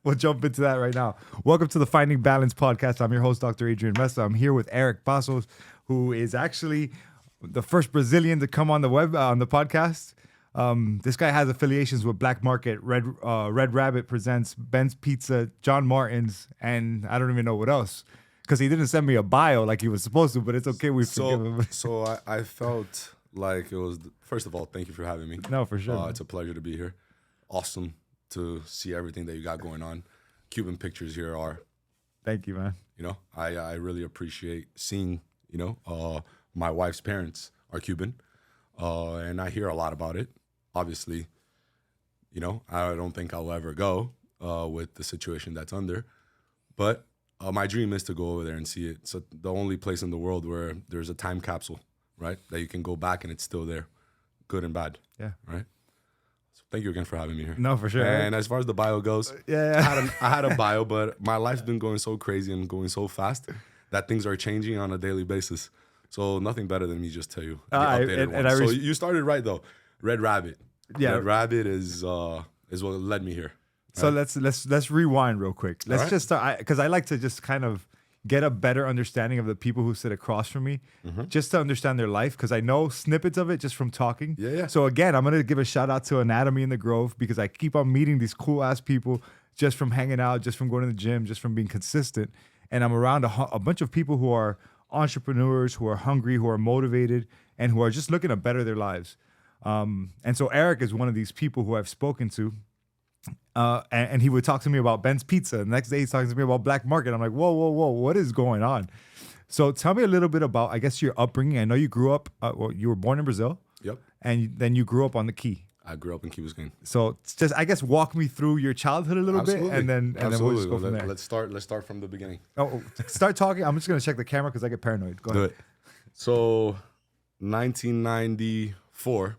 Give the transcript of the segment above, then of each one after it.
We'll jump into that right now. Welcome to the Finding Balance podcast. I'm your host, Dr. Adrian Mesa. I'm here with Erick Passo, who is actually the first Brazilian to come on the podcast. This guy has affiliations with Black Market, Red Rabbit Presents, Ben's Pizza, John Martin's, and I don't even know what else. Because he didn't send me a bio like he was supposed to, but it's okay. We forgive him. So I felt like it was, first of all, thank you for having me. No, for sure. It's a pleasure to be here. Awesome to see everything that you got going on. Cuban pictures here are. Thank you, man. You know, I really appreciate seeing, my wife's parents are Cuban. And I hear a lot about it. Obviously, I don't think I'll ever go with the situation that's under. But my dream is to go over there and see it. It's the only place in the world where there's a time capsule, right? That you can go back and it's still there, good and bad. Yeah. Right? So thank you again for having me here. No, for sure. And as far as the bio goes, I had a bio, but my life's been going so crazy and going so fast that things are changing on a daily basis. So nothing better than me just tell you the updated one. So you started right though. Red Rabbit. Yeah. Red Rabbit is what led me here. So let's rewind real quick. Let's just start, because I like to just kind of get a better understanding of the people who sit across from me, just to understand their life, because I know snippets of it just from talking. Yeah. So again, I'm gonna give a shout out to Anatomy in the Grove, because I keep on meeting these cool ass people just from hanging out, just from going to the gym, just from being consistent, and I'm around a bunch of people who are entrepreneurs, who are hungry, who are motivated, and who are just looking to better their lives. And so Erick is one of these people who I've spoken to. And he would talk to me about Ben's Pizza. The next day he's talking to me about Black Market. I'm like, whoa, what is going on? So tell me a little bit about, I guess, your upbringing. I know you grew up, you were born in Brazil. Yep. And then you grew up on the Key. I grew up in Biscayne. So just, I guess, walk me through your childhood a little bit, and then we'll just go from there. Let's start from the beginning. Oh, start talking. I'm just gonna check the camera because I get paranoid. Go ahead. So, 1994,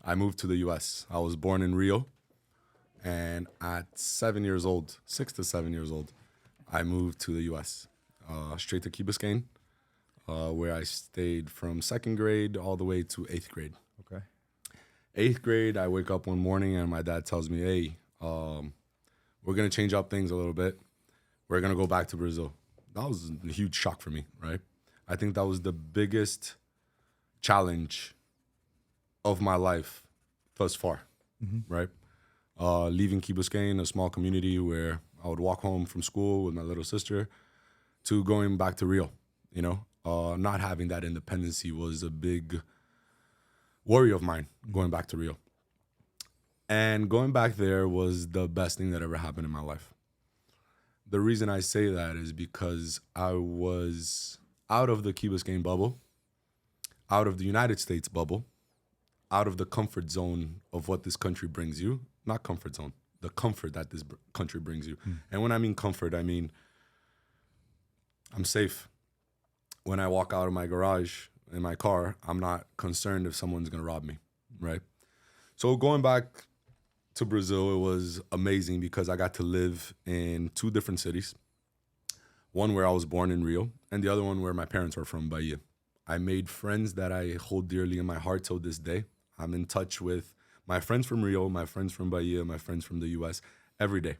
I moved to the U.S. I was born in Rio. And at 7 years old, 6 to 7 years old, I moved to the U.S., straight to Key Biscayne, where I stayed from 2nd grade all the way to 8th grade. Okay. 8th grade, I wake up one morning and my dad tells me, hey, we're going to change up things a little bit. We're going to go back to Brazil. That was a huge shock for me, right? I think that was the biggest challenge of my life thus far, right? Leaving Key Biscayne, a small community where I would walk home from school with my little sister, to going back to Rio. Not having that independency was a big worry of mine, going back to Rio. And going back there was the best thing that ever happened in my life. The reason I say that is because I was out of the Key Biscayne bubble, out of the United States bubble, out of the comfort zone of what this country brings you. Not comfort zone, the comfort that this country brings you. And when I mean comfort, I mean I'm safe. When I walk out of my garage in my car, I'm not concerned if someone's gonna rob me, right? So going back to Brazil, it was amazing because I got to live in 2 different cities. One where I was born in Rio, and the other one where my parents are from, Bahia. I made friends that I hold dearly in my heart till this day. I'm in touch with my friends from Rio, my friends from Bahia, my friends from the U.S. every day.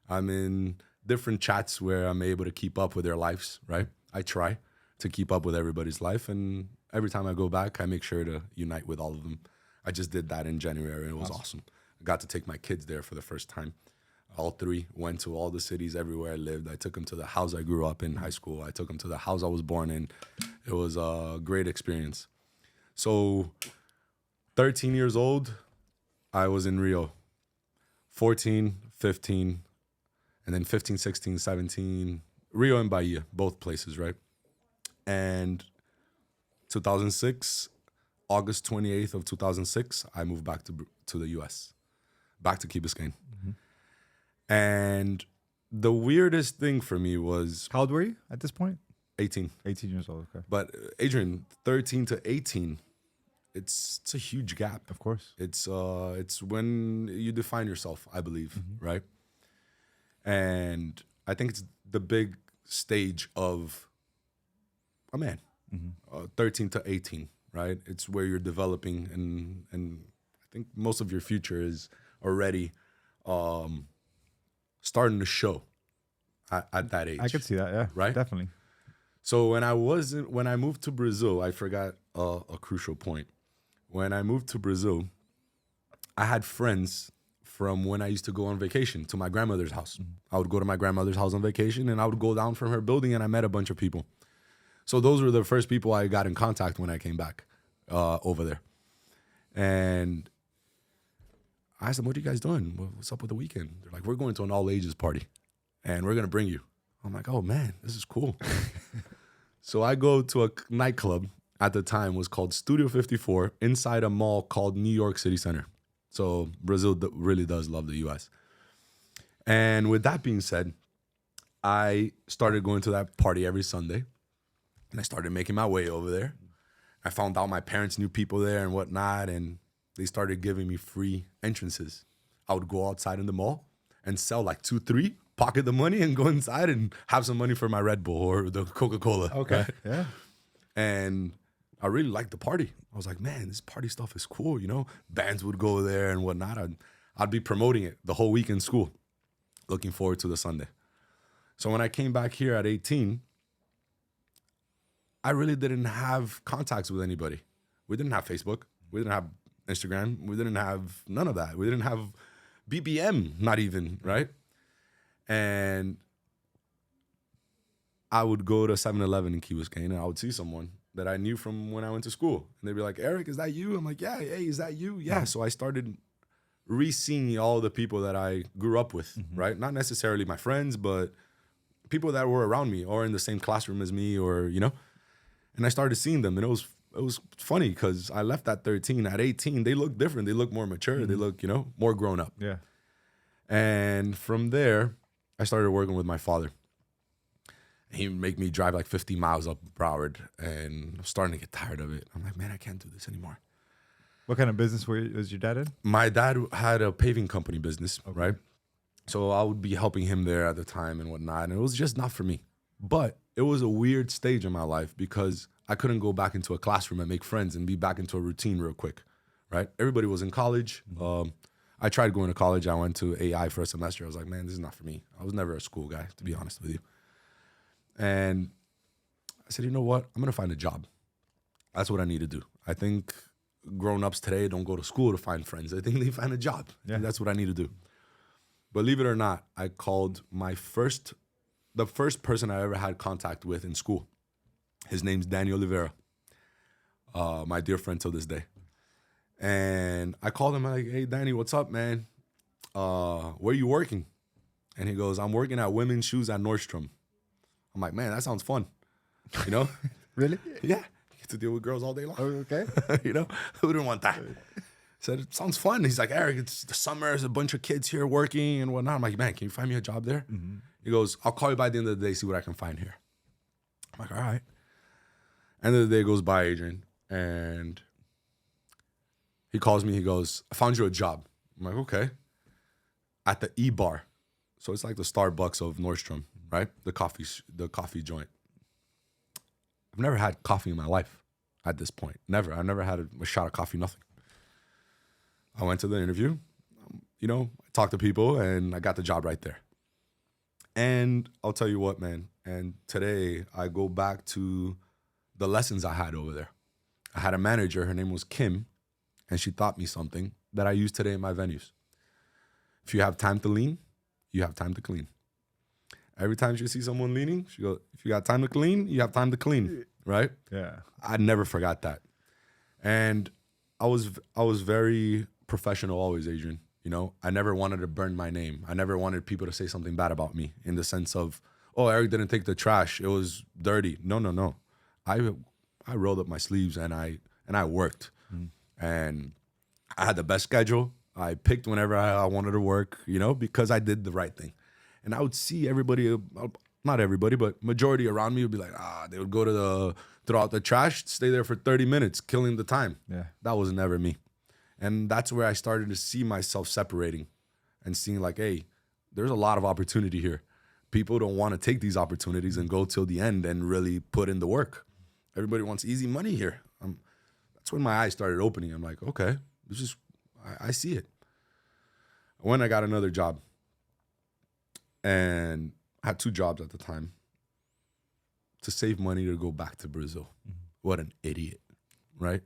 I'm in different chats where I'm able to keep up with their lives, right? I try to keep up with everybody's life, and every time I go back, I make sure to unite with all of them. I just did that in January, and it was awesome. I got to take my kids there for the first time. All 3 went to all the cities everywhere I lived. I took them to the house I grew up in high school. I took them to the house I was born in. It was a great experience. So 13 years old, I was in Rio. 14, 15, and then 15, 16, 17, Rio and Bahia, both places, right? And 2006, August 28th of 2006, I moved back to the U.S., back to Key Biscayne. And the weirdest thing for me was... How old were you at this point? 18. 18 years old, okay. But Adrian, 13 to 18... It's a huge gap. Of course. It's when you define yourself, I believe, right? And I think it's the big stage of a man, 13 to 18, right? It's where you're developing, and I think most of your future is already starting to show at that age. I could see that. Yeah. Right? Definitely. So when I moved to Brazil, I forgot a crucial point. When I moved to Brazil, I had friends from when I used to go on vacation to my grandmother's house. I would go to my grandmother's house on vacation, and I would go down from her building, and I met a bunch of people. So those were the first people I got in contact when I came back over there. And I asked them, what are you guys doing? What's up with the weekend? They're like, we're going to an all ages party, and we're going to bring you. I'm like, oh man, this is cool. So I go to a nightclub at the time, was called Studio 54 inside a mall called New York City Center. So Brazil really does love the US. And with that being said, I started going to that party every Sunday, and I started making my way over there. I found out my parents knew people there and whatnot, and they started giving me free entrances. I would go outside in the mall and sell like 2, 3, pocket the money and go inside and have some money for my Red Bull or the Coca-Cola. Okay. Right? Yeah. And I really liked the party. I was like, man, this party stuff is cool, you know? Bands would go there and whatnot. I'd be promoting it the whole week in school, looking forward to the Sunday. So when I came back here at 18, I really didn't have contacts with anybody. We didn't have Facebook. We didn't have Instagram. We didn't have none of that. We didn't have BBM, not even, right? And I would go to 7-Eleven in Key Biscayne, and I would see someone that I knew from when I went to school. And they'd be like, Eric, is that you? I'm like, yeah, hey, is that you? Yeah. So I started re-seeing all the people that I grew up with, right? Not necessarily my friends, but people that were around me or in the same classroom as me, or, you know. And I started seeing them, and it was funny because I left at 13. At 18, they look different. They look more mature. They look, you know, more grown up. Yeah. And from there, I started working with my father. He would make me drive like 50 miles up Broward, and I'm starting to get tired of it. I'm like, man, I can't do this anymore. What kind of business was your dad in? My dad had a paving company business, right? So I would be helping him there at the time and whatnot, and it was just not for me. But it was a weird stage in my life because I couldn't go back into a classroom and make friends and be back into a routine real quick, right? Everybody was in college. I tried going to college. I went to AI for a semester. I was like, man, this is not for me. I was never a school guy, to be honest with you. And I said, you know what? I'm going to find a job. That's what I need to do. I think grown-ups today don't go to school to find friends. I think they find a job. Yeah. And that's what I need to do. Believe it or not, I called the first person I ever had contact with in school. His name's Danny Oliveira, my dear friend till this day. And I called him, I'm like, hey, Danny, what's up, man? Where are you working? And he goes, I'm working at women's shoes at Nordstrom. I'm like, man, that sounds fun. You know? Really? Yeah. You get to deal with girls all day long. Oh, okay. You know? Who didn't want that? Said, it sounds fun. He's like, Eric, it's the summer. There's a bunch of kids here working and whatnot. I'm like, man, can you find me a job there? He goes, I'll call you by the end of the day, see what I can find here. I'm like, all right. End of the day goes by, Adrian, and he calls me. He goes, I found you a job. I'm like, okay. At the E-Bar. So it's like the Starbucks of Nordstrom, right? The coffee joint. I've never had coffee in my life at this point. Never. I've never had a shot of coffee, nothing. I went to the interview, you know, I talked to people, and I got the job right there. And I'll tell you what, man. And today I go back to the lessons I had over there. I had a manager, her name was Kim, and she taught me something that I use today in my venues. If you have time to lean, you have time to clean. Every time she sees someone leaning, she goes, if you got time to clean, you have time to clean, right? Yeah. I never forgot that. And I was very professional always, Adrian. You know, I never wanted to burn my name. I never wanted people to say something bad about me in the sense of, oh, Eric didn't take the trash. It was dirty. No. I rolled up my sleeves and I worked. And I had the best schedule. I picked whenever I wanted to work, you know, because I did the right thing. And I would see everybody, not everybody, but majority around me would be like, they would go to throw out the trash, stay there for 30 minutes, killing the time. Yeah. That was never me. And that's where I started to see myself separating and seeing like, hey, there's a lot of opportunity here. People don't want to take these opportunities and go till the end and really put in the work. Everybody wants easy money here. That's when my eyes started opening. I'm like, okay, I see it. When I got another job, and I had 2 jobs at the time, to save money to go back to Brazil. What an idiot, right?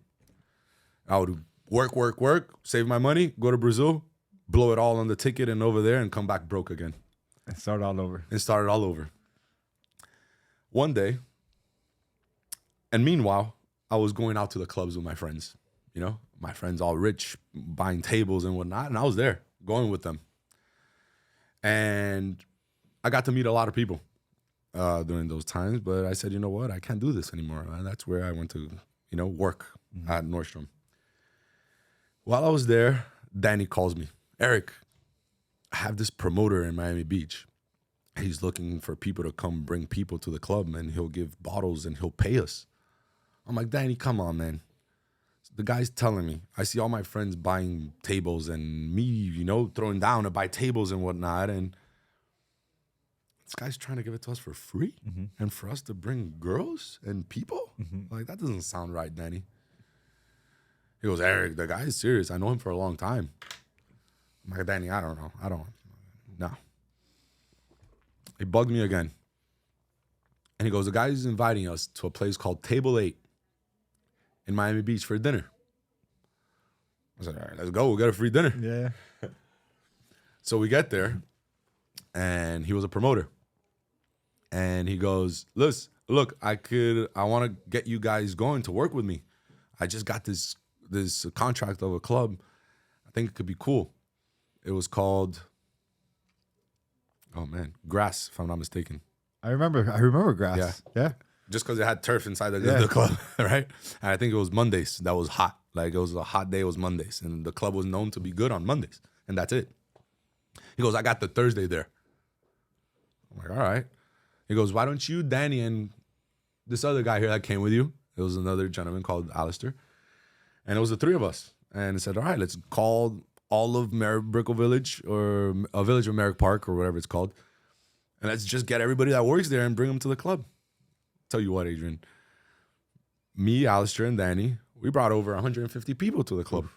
I would work, save my money, go to Brazil, blow it all on the ticket and over there, and come back broke again. And start all over. One day, and meanwhile, I was going out to the clubs with my friends. You know, my friends all rich, buying tables and whatnot, and I was there, going with them. And I got to meet a lot of people during those times, but I said, you know what, I can't do this anymore. And that's where I went to, work at Nordstrom. While I was there, Danny calls me, Erick, I have this promoter in Miami Beach. He's looking for people to come bring people to the club, and he'll give bottles and he'll pay us. I'm like, Danny, come on, man. The guy's telling me, I see all my friends buying tables and me, throwing down to buy tables and whatnot. And this guy's trying to give it to us for free and for us to bring girls and people? Like, that doesn't sound right, Danny. He goes, Erick, the guy is serious. I know him for a long time. I'm like, Danny, I don't know. No. He bugged me again. And he goes, the guy's inviting us to a place called Table 8 in Miami Beach for dinner. I said, all right, let's go. We'll get a free dinner. Yeah. So we get there, and he was a promoter. And he goes, look, I want to get you guys going to work with me. I just got this contract of a club. I think it could be cool. It was called, Grass, if I'm not mistaken. I remember Grass. Yeah. Just because it had turf inside the club, right? And I think it was Mondays that was hot. Like, it was a hot day, it was Mondays. And the club was known to be good on Mondays. And that's it. He goes, I got the Thursday there. I'm like, all right. He goes, why don't you, Danny, and this other guy here that came with you? It was another gentleman called Alistair. And it was the 3 of us. And he said, all right, let's call all of Brickell Village, or a village of Merrick Park, or whatever it's called. And let's just get everybody that works there and bring them to the club. Tell you what, Adrian. Me, Alistair, and Danny, we brought over 150 people to the club.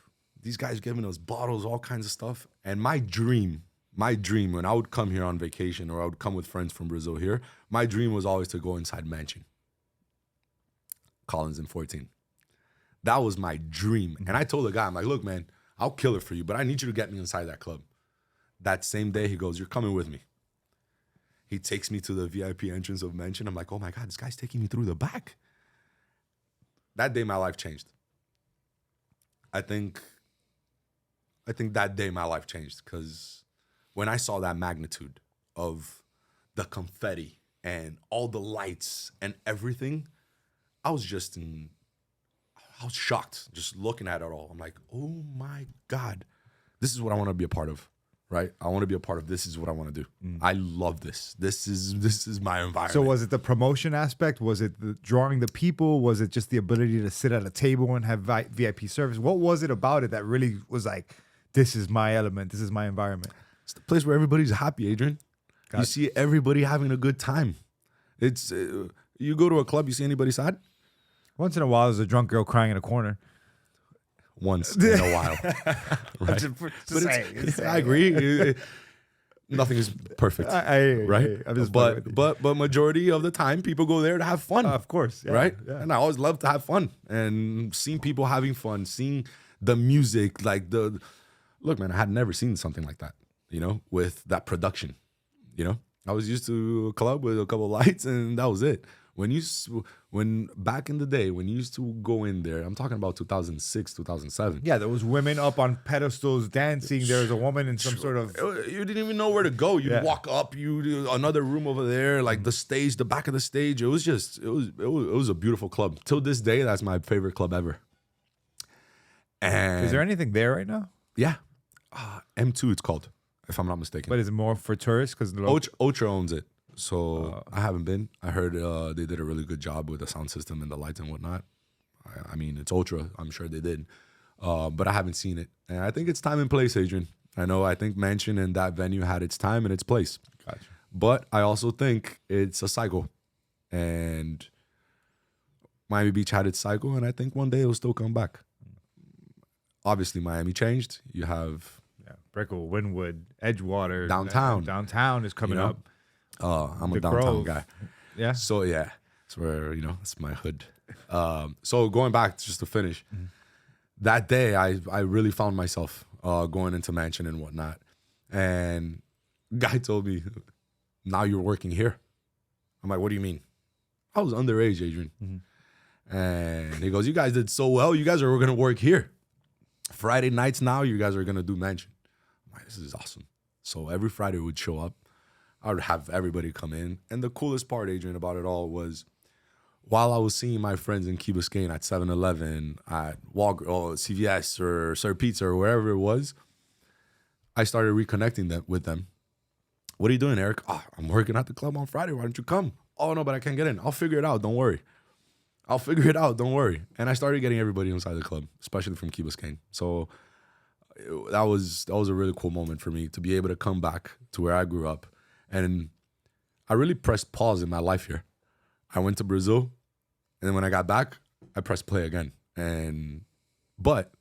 These guys giving us bottles, all kinds of stuff. And my dream, when I would come here on vacation, or I would come with friends from Brazil here, my dream was always to go inside Mansion. Collins and 14. That was my dream. And I told the guy, I'm like, look, man, I'll kill it for you, but I need you to get me inside that club. That same day, he goes, you're coming with me. He takes me to the VIP entrance of Mansion. I'm like, oh my God, this guy's taking me through the back. That day, my life changed. I think that day my life changed, because when I saw that magnitude of the confetti and all the lights and everything, I was shocked just looking at it all. I'm like, oh my God, this is what I want to be a part of, right? I want to be a part of this. Is what I want to do. I love this. This is my environment. So was it the promotion aspect? Was it the drawing the people? Was it just the ability to sit at a table and have VIP service? What was it about it that really was like, this is my element, this is my environment? It's the place where everybody's happy, Adrian. You see everybody having a good time. It's you go to a club, you see anybody sad? Once in a while, there's a drunk girl crying in a corner. Once in a while, right? I agree. Nothing is perfect, right? But majority of the time, people go there to have fun. Of course, right? Yeah. And I always love to have fun, and seeing people having fun, seeing the music, look, man, I had never seen something like that, with that production. I was used to a club with a couple of lights, and that was it. When back in the day, when you used to go in there, I'm talking about 2006, 2007. Yeah, there was women up on pedestals dancing. There was a woman in some sort of... You didn't even know where to go. You'd walk up, another room over there, like the stage, the back of the stage. It was a beautiful club. Till this day, that's my favorite club ever. And is there anything there right now? Yeah. M2 it's called, if I'm not mistaken. But is it more for tourists? Because Otra owns it. So I haven't been. I heard they did a really good job with the sound system and the lights and whatnot. I mean, it's Ultra. I'm sure they did. But I haven't seen it. And I think it's time and place, Adrian. I think Mansion and that venue had its time and its place. Gotcha. But I also think it's a cycle. And Miami Beach had its cycle, and I think one day it'll still come back. Obviously, Miami changed. You have Brickell, Wynwood, Edgewater. Downtown. Downtown is coming up. I'm The a downtown Grove. guy. Yeah. So, yeah, it's where, it's my hood. So going back just to finish, that day I really found myself going into mansion and whatnot. And guy told me, now you're working here. I'm like, what do you mean? I was underage, Adrian. And he goes, you guys did so well. You guys are going to work here. Friday nights now, you guys are going to do mansion. I'm like, this is awesome. So every Friday would show up. I would have everybody come in. And the coolest part, Adrian, about it all was while I was seeing my friends in Key Biscayne at 7-Eleven, at CVS or Sir Pizza or wherever it was, I started reconnecting with them. What are you doing, Eric? Oh, I'm working at the club on Friday. Why don't you come? Oh, no, but I can't get in. I'll figure it out. Don't worry. I'll figure it out. Don't worry. And I started getting everybody inside the club, especially from Key Biscayne. So that was a really cool moment for me to be able to come back to where I grew up. And I really pressed pause in my life here. I went to Brazil, and then when I got back, I pressed play again. But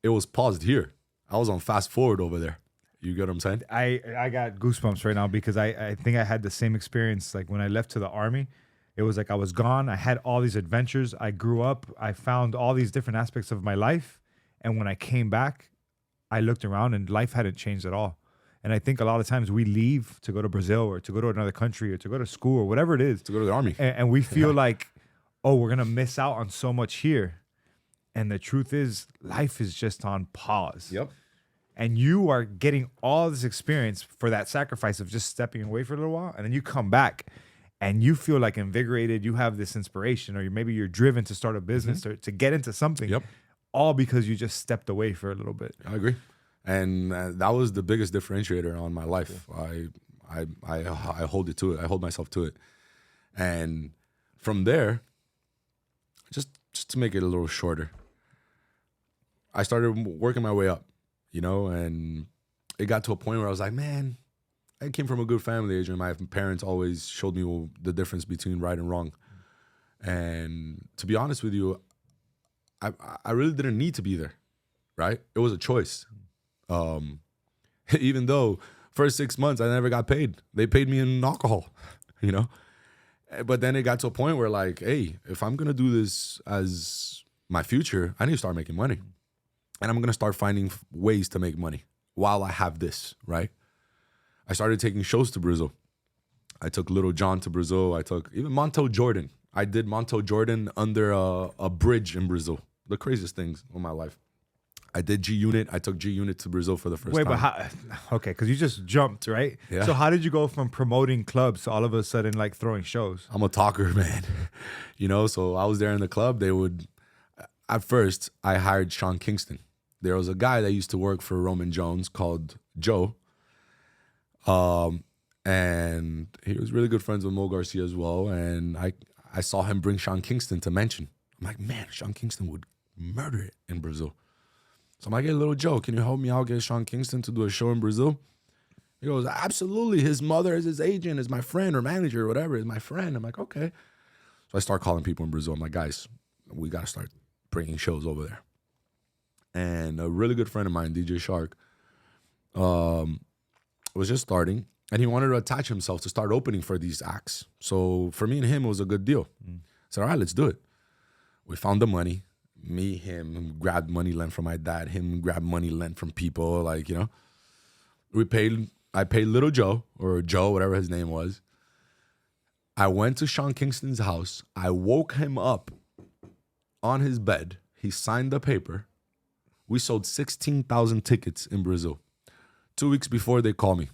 it was paused here. I was on fast forward over there. You get what I'm saying? I got goosebumps right now because I think I had the same experience. Like when I left to the army, it was like I was gone. I had all these adventures. I grew up. I found all these different aspects of my life. And when I came back, I looked around and life hadn't changed at all. And I think a lot of times we leave to go to Brazil or to go to another country or to go to school or whatever it is. To go to the army. And we feel like, oh, we're going to miss out on so much here. And the truth is, life is just on pause. Yep. And you are getting all this experience for that sacrifice of just stepping away for a little while. And then you come back and you feel like invigorated. You have this inspiration, or maybe you're driven to start a business or to get into something. Yep. All because you just stepped away for a little bit. I agree. And that was the biggest differentiator on my life. I hold it to it. I hold myself to it. And from there, just to make it a little shorter, I started working my way up, and it got to a point where I was like, man, I came from a good family, Adrian. My parents always showed me the difference between right and wrong. And to be honest with you, I really didn't need to be there, right? It was a choice. Even though first 6 months I never got paid. They paid me in alcohol, But then it got to a point where like, hey, if I'm going to do this as my future, I need to start making money. And I'm going to start finding ways to make money while I have this, right? I started taking shows to Brazil. I took Little John to Brazil. I took even Montel Jordan. I did Montel Jordan under a bridge in Brazil. The craziest things in my life. I did G-Unit. I took G-Unit to Brazil for the first time. Wait, but how? Okay, because you just jumped, right? Yeah. So how did you go from promoting clubs to all of a sudden like throwing shows? I'm a talker, man. So I was there in the club. At first, I hired Sean Kingston. There was a guy that used to work for Roman Jones called Joe. And he was really good friends with Mo Garcia as well. And I saw him bring Sean Kingston to Mention. I'm like, man, Sean Kingston would murder it in Brazil. So I'm like, hey, little Joe, can you help me out get Sean Kingston to do a show in Brazil? He goes, absolutely. His mother is his agent, is my friend or manager or whatever, is my friend. I'm like, okay. So I start calling people in Brazil. I'm like, guys, we got to start bringing shows over there. And a really good friend of mine, DJ Shark, was just starting. And he wanted to attach himself to start opening for these acts. So for me and him, it was a good deal. I said, all right, let's do it. We found the money. Me, him, grabbed money lent from my dad. Him grabbed money lent from people. I paid Little Joe, or Joe, whatever his name was. I went to Sean Kingston's house. I woke him up on his bed. He signed the paper. We sold 16,000 tickets in Brazil. 2 weeks before, they call me.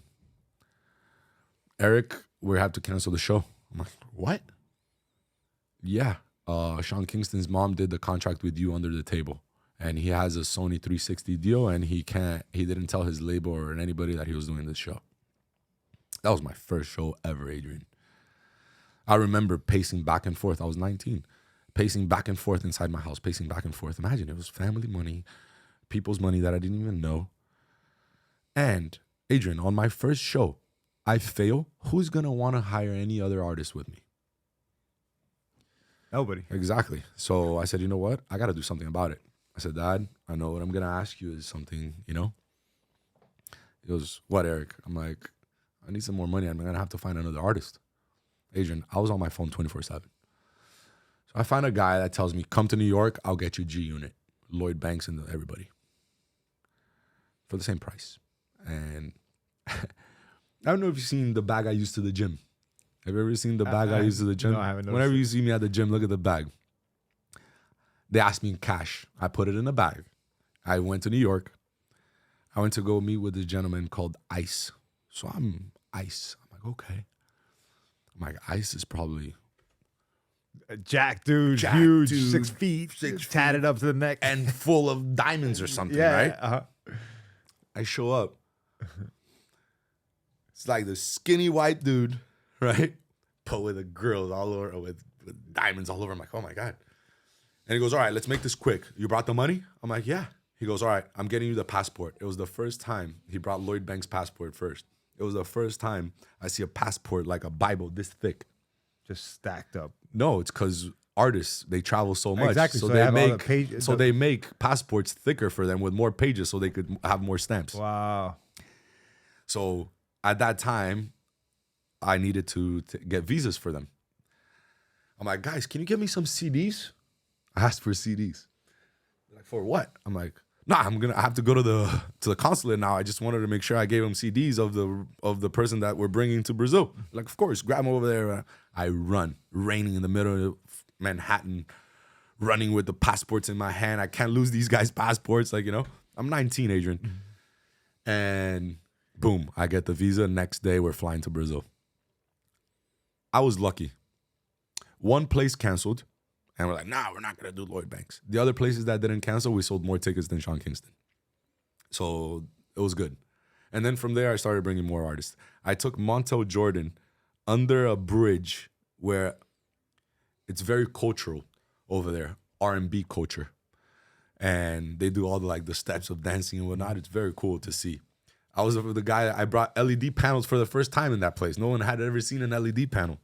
Eric, we have to cancel the show. I'm like, what? Yeah. Sean Kingston's mom did the contract with you under the table, and he has a Sony 360 deal, and he didn't tell his label or anybody that he was doing this show. That was my first show ever, Adrian. I remember pacing back and forth. I was 19, pacing back and forth inside my house, pacing back and forth. Imagine, it was family money, people's money that I didn't even know. And Adrian, on my first show, I fail. Who's going to want to hire any other artist with me? Nobody. Exactly. So I said, you know what? I got to do something about it. I said, Dad, I know what I'm going to ask you is something, you know? He goes, what, Eric? I'm like, I need some more money. I'm going to have to find another artist. Adrian, I was on my phone 24/7. So I find a guy that tells me, come to New York, I'll get you G Unit, Lloyd Banks and everybody for the same price. And I don't know if you've seen the bag I use to the gym. Have you ever seen the bag I use to the gym? No, I haven't. Whenever you see me at the gym, look at the bag. They asked me in cash. I put it in a bag. I went to New York. I went to go meet with this gentleman called Ice. So I'm Ice. I'm like, okay. I'm like, Ice is probably Jack, dude, Jack, huge, dude, 6 feet, tatted up to the neck, and full of diamonds or something, yeah, right? Uh-huh. I show up. It's like the skinny white dude, right? But with the girls all over, with diamonds all over. I'm like, oh my God. And he goes, all right, let's make this quick. You brought the money? I'm like, yeah. He goes, all right, I'm getting you the passport. It was the first time he brought Lloyd Banks' passport first. It was the first time I see a passport like a Bible this thick. Just stacked up. No, it's because artists, they travel so much. Exactly. So So they have all the make pages- they make passports thicker for them with more pages so they could have more stamps. Wow. So at that time, I needed to get visas for them. I'm like, guys, can you give me some CDs? I asked for CDs. They're like, for what? I'm like, nah, I have to go to the consulate now. I just wanted to make sure I gave them CDs of the person that we're bringing to Brazil. Like, of course, grab them over there. I run, raining in the middle of Manhattan, running with the passports in my hand. I can't lose these guys' passports. Like, you know, I'm 19, Adrian. And boom, I get the visa. Next day, we're flying to Brazil. I was lucky. One place canceled, and we're like, nah, we're not going to do Lloyd Banks. The other places that didn't cancel, we sold more tickets than Sean Kingston. So it was good. And then from there, I started bringing more artists. I took Montel Jordan under a bridge where it's very cultural over there, R&B culture. And they do all the steps of dancing and whatnot. It's very cool to see. I was the guy, I brought LED panels for the first time in that place. No one had ever seen an LED panel.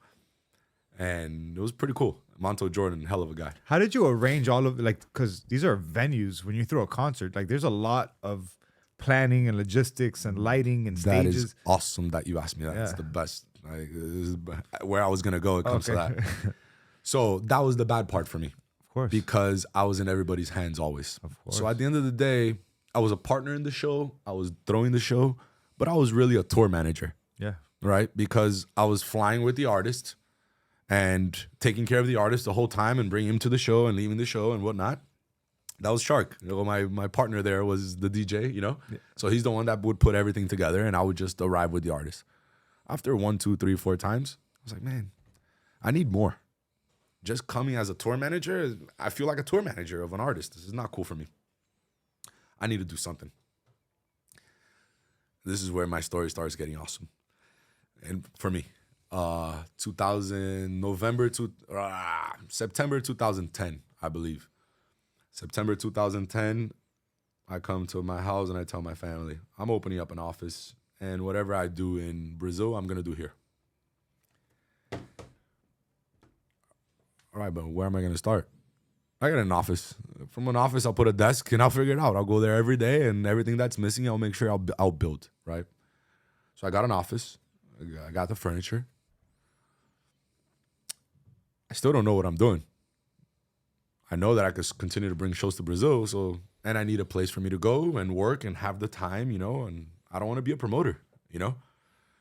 And it was pretty cool. Montel Jordan, hell of a guy. How did you arrange all of because these are venues when you throw a concert, there's a lot of planning and logistics and lighting and That stages. is awesome that you asked me that. Yeah. It's the best. This is where I was going to go. It comes to Okay. that. So that was the bad part for me. Of course. Because I was in everybody's hands always. Of course. So at the end of the day, I was a partner in the show. I was throwing the show, but I was really a tour manager, Yeah. right? Because I was flying with the artist and taking care of the artist the whole time and bringing him to the show and leaving the show and whatnot. That was Shark. My partner there was the DJ, Yeah. So he's the one that would put everything together and I would just arrive with the artist. After 1, 2, 3, 4 times, I was like, man, I need more. Just coming as a tour manager, I feel like a tour manager of an artist. This is not cool for me. I need to do something. This is where my story starts getting awesome. And for me, September 2010, I believe. September 2010, I come to my house and I tell my family, I'm opening up an office and whatever I do in Brazil, I'm going to do here. All right, but where am I going to start? I got an office. From an office, I'll put a desk and I'll figure it out. I'll go there every day and everything that's missing, I'll make sure I'll build, right? So I got an office. I got the furniture. I still don't know what I'm doing. I know that I could continue to bring shows to Brazil, and I need a place for me to go and work and have the time, and I don't want to be a promoter,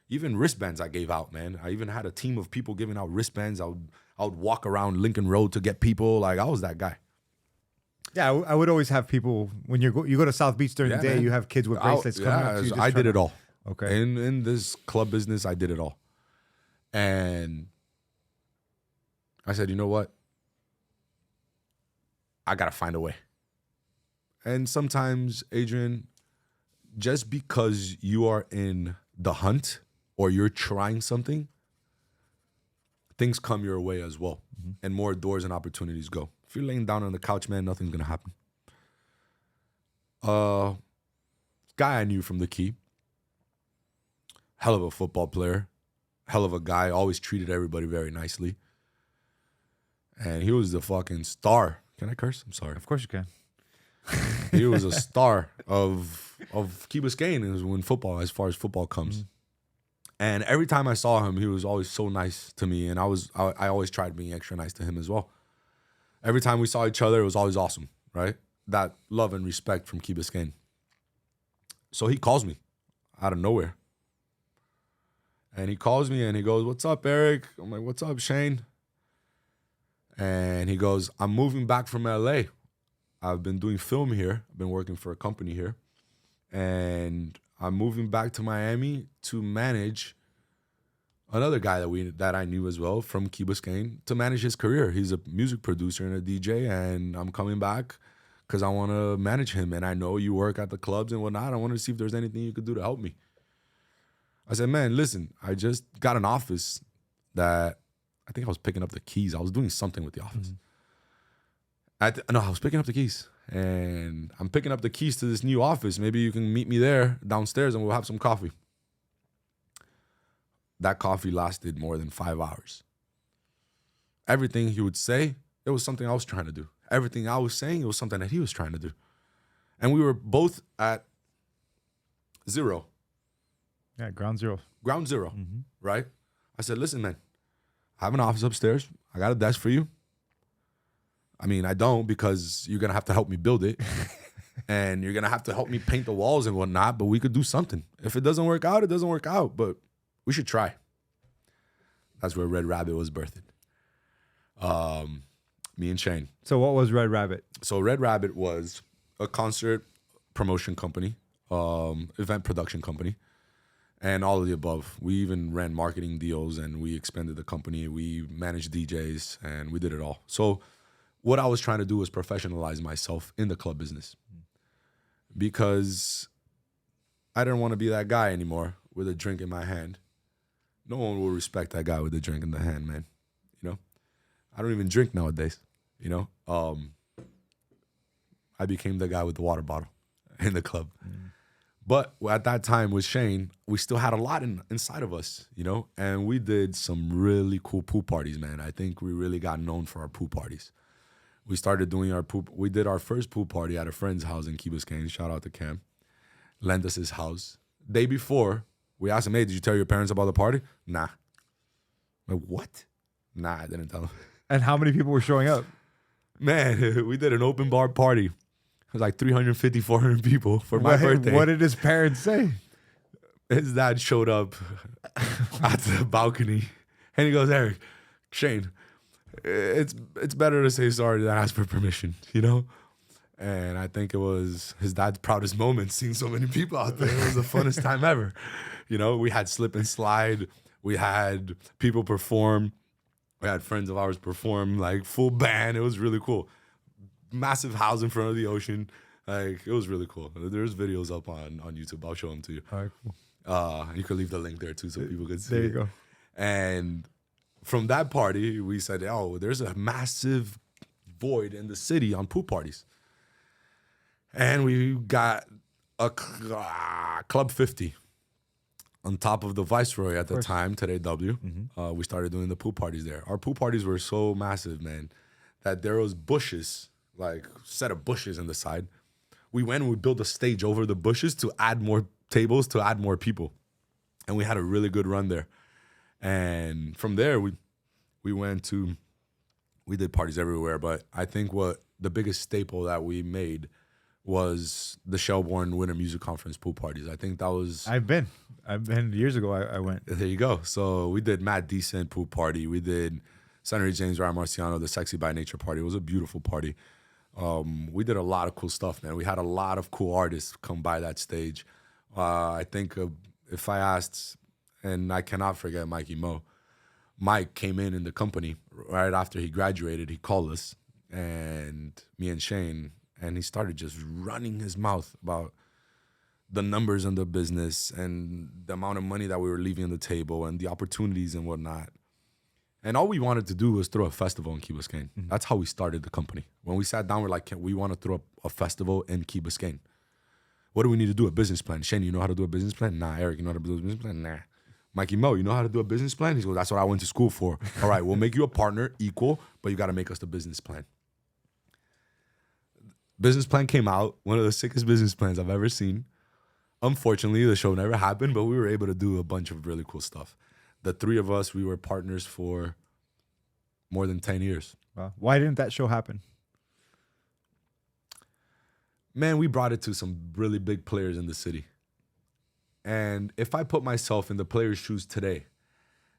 Even wristbands I gave out, man. I even had a team of people giving out wristbands. I would walk around Lincoln Road to get people. I was that guy. Yeah, I would always have people when you go to South Beach during the day. Man. You have kids with bracelets coming up to you. I did it all. Okay. In this club business, I did it all. And I said, you know what? I got to find a way. And sometimes, Adrian, just because you are in the hunt or you're trying something, things come your way as well. Mm-hmm. And more doors and opportunities go. If you're laying down on the couch, man, nothing's going to happen. Guy I knew from the Key. Hell of a football player. Hell of a guy. Always treated everybody very nicely. And he was the fucking star. Can I curse? I'm sorry. Of course you can. He was a star of Key Biscayne when football, as far as football comes. And every time I saw him, he was always so nice to me. And I always tried being extra nice to him as well. Every time we saw each other, it was always awesome, right? That love and respect from Key Biscayne. So he calls me out of nowhere. And he calls me and he goes, "What's up, Eric?" I'm like, "What's up, Shane?" And he goes, "I'm moving back from LA. I've been doing film here. I've been working for a company here. And I'm moving back to Miami to manage another guy that I knew as well from Key Biscayne, to manage his career. He's a music producer and a DJ, and I'm coming back because I want to manage him. And I know you work at the clubs and whatnot. I want to see if there's anything you could do to help me." I said, "Man, listen, I just got an office that I think I was picking up the keys. I was doing something with the office. I was picking up the keys. And I'm picking up the keys to this new office. Maybe you can meet me there downstairs and we'll have some coffee." That coffee lasted more than 5 hours. Everything he would say, it was something I was trying to do. Everything I was saying, it was something that he was trying to do. And we were both at zero. Yeah, ground zero. Ground zero, right? I said, "Listen, man, I have an office upstairs. I got a desk for you. I mean, I don't, because you're going to have to help me build it. And you're going to have to help me paint the walls and whatnot, but we could do something. If it doesn't work out, it doesn't work out, but we should try." That's where Red Rabbit was birthed. Me and Shane. So what was Red Rabbit? So Red Rabbit was a concert promotion company, event production company, and all of the above. We even ran marketing deals, and we expanded the company. We managed DJs, and we did it all. So what I was trying to do was professionalize myself in the club business, because I didn't want to be that guy anymore with a drink in my hand. No one will respect that guy with a drink in the hand, man. You know, I don't even drink nowadays. You know, I became the guy with the water bottle in the club. But at that time with Shane, we still had a lot inside of us, you know, and we did some really cool pool parties, man. I think we really got known for our pool parties. We started doing we did our first pool party at a friend's house in Key Biscayne. Shout out to Cam. Lent us his house. Day before, we asked him, "Hey, did you tell your parents about the party?" "Nah." I'm like, "What?" "Nah, I didn't tell them." And how many people were showing up? Man, we did an open bar party. It was like 350, 400 people for my birthday. What did his parents say? His dad showed up at the balcony and he goes, "Eric, Shane, it's better to say sorry than ask for permission, you know?" And I think it was his dad's proudest moment, seeing so many people out there. It was the funnest time ever. You know, we had slip and slide. We had people perform. We had friends of ours perform, like full band. It was really cool. Massive house in front of the ocean. Like, it was really cool. There's videos up on YouTube. I'll show them to you. All right, cool. You could leave the link there too so people could see. There you go. And from that party, we said, "Oh, there's a massive void in the city on pool parties." And we got a Club 50 on top of the Viceroy at the time, Today W. We started doing the pool parties there. Our pool parties were so massive, man, that there was bushes, like set of bushes in the side. We went and we built a stage over the bushes to add more tables, to add more people. And we had a really good run there. And from there, we did parties everywhere. But I think what the biggest staple that we made was the Shelbourne Winter Music Conference pool parties. I think that was... I've been years ago. I went. There you go. So we did Matt Decent pool party. We did Senator James Ryan Marciano, the Sexy by Nature party. It was a beautiful party. We did a lot of cool stuff, man. We had a lot of cool artists come by that stage. I think if I asked, and I cannot forget Mikey Mo, Mike came in the company right after he graduated. He called us, and me and Shane, and he started just running his mouth about the numbers in the business and the amount of money that we were leaving on the table and the opportunities and whatnot. And all we wanted to do was throw a festival in Key Biscayne. That's how we started the company. When we sat down, we're like, we want to throw a festival in Key Biscayne. What do we need to do? A business plan. Shane, you know how to do a business plan? Nah. Eric, you know how to do a business plan? Nah. Mikey Mo, you know how to do a business plan? He goes, that's what I went to school for. All right, we'll make you a partner, equal, but you got to make us the business plan. Business plan came out, one of the sickest business plans I've ever seen. Unfortunately, the show never happened, but we were able to do a bunch of really cool stuff. The three of us, we were partners for more than 10 years. Wow. Why didn't that show happen? Man, we brought it to some really big players in the city. And if I put myself in the player's shoes today,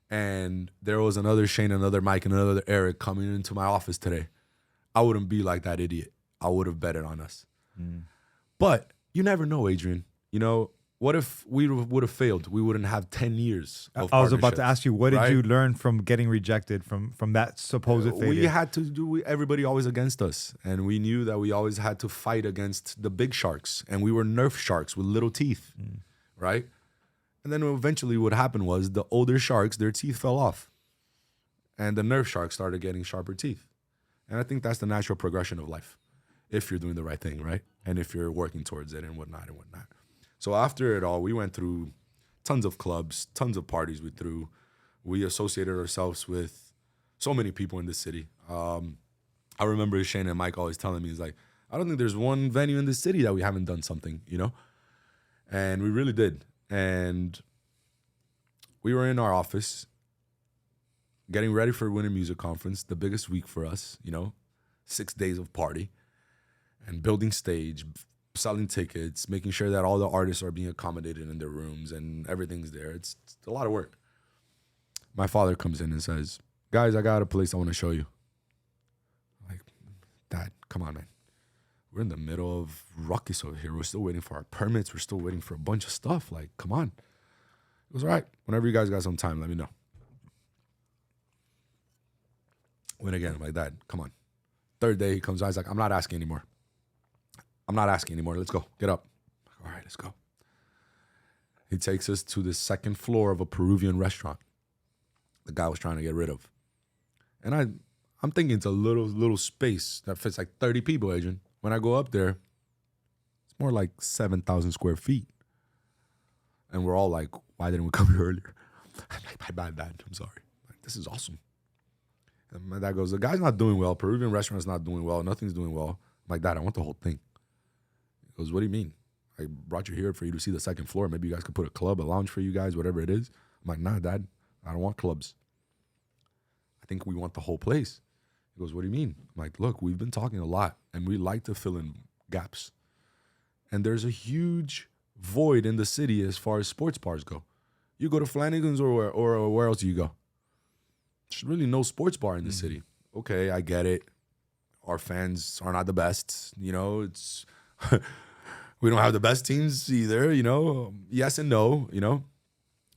and there was another Shane, another Mike, and another Erick coming into my office today, I wouldn't be like that idiot. I would have betted on us. But you never know, Adrian. You know, what if we would have failed? We wouldn't have 10 years of I was about to partnerships, ask you, what did right? you learn from getting rejected from that supposed failure? We had to do everybody always against us. And we knew that we always had to fight against the big sharks. And we were Nerf sharks with little teeth, right? And then eventually what happened was the older sharks, their teeth fell off. And the Nerf sharks started getting sharper teeth. And I think that's the natural progression of life, if you're doing the right thing, right? And if you're working towards it and whatnot and whatnot. So after it all, we went through tons of clubs, tons of parties we threw. We associated ourselves with so many people in the city. I remember Shane and Mike always telling me, he's like, I don't think there's one venue in the city that we haven't done something, you know? And we really did. And we were in our office getting ready for Winter Music Conference, the biggest week for us, you know, 6 days of party and building stage, selling tickets, making sure that all the artists are being accommodated in their rooms and everything's there. It's a lot of work. My father comes in and says, guys, I got a place I want to show you. I'm like, Dad, come on, man. We're in the middle of ruckus over here. We're still waiting for our permits. We're still waiting for a bunch of stuff. Like, come on. It was all right. Whenever you guys got some time, let me know. Went again. I'm like, Dad, come on. Third day, he comes out. He's like, I'm not asking anymore. I'm not asking anymore. Let's go. Get up. All right, let's go. He takes us to the second floor of a Peruvian restaurant the guy was trying to get rid of. And I'm thinking it's a little space that fits like 30 people, Adrian. When I go up there, it's more like 7,000 square feet. And we're all like, why didn't we come here earlier? I'm like, my bad, Dad. I'm sorry. Like, this is awesome. And my dad goes, the guy's not doing well. Peruvian restaurant's not doing well. Nothing's doing well. I'm like, Dad, I want the whole thing. He goes, what do you mean? I brought you here for you to see the second floor. Maybe you guys could put a club, a lounge for you guys, whatever it is. I'm like, nah, Dad, I don't want clubs. I think we want the whole place. He goes, what do you mean? I'm like, look, we've been talking a lot and we like to fill in gaps. And there's a huge void in the city as far as sports bars go. You go to Flanagan's or where else do you go? There's really no sports bar in the city. Okay, I get it. Our fans are not the best. You know, it's we don't have the best teams either, you know. Yes and no, you know.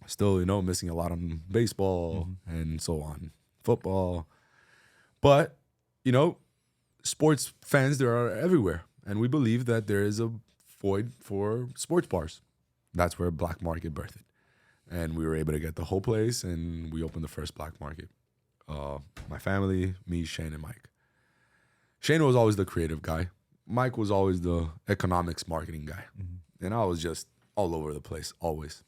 Still, you know, missing a lot on baseball and so on. Football. But, you know, sports fans, there are everywhere. And we believe that there is a void for sports bars. That's where Black Market birthed. And we were able to get the whole place, and we opened the first Black Market. My family, me, Shane, and Mike. Shane was always the creative guy. Mike was always the economics marketing guy. And I was just all over the place, always.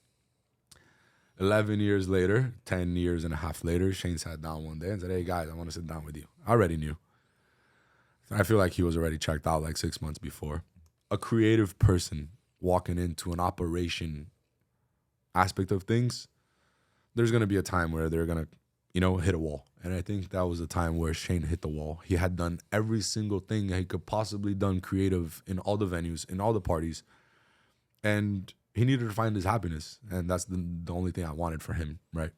11 years later, 10 years and a half later, Shane sat down one day and said, hey, guys, I want to sit down with you. I already knew. I feel like he was already checked out like 6 months before. A creative person walking into an operation aspect of things, there's going to be a time where they're going to, you know, hit a wall. And I think that was the time where Shane hit the wall. He had done every single thing that he could possibly done creative in all the venues, in all the parties. And he needed to find his happiness. And that's the only thing I wanted for him, right?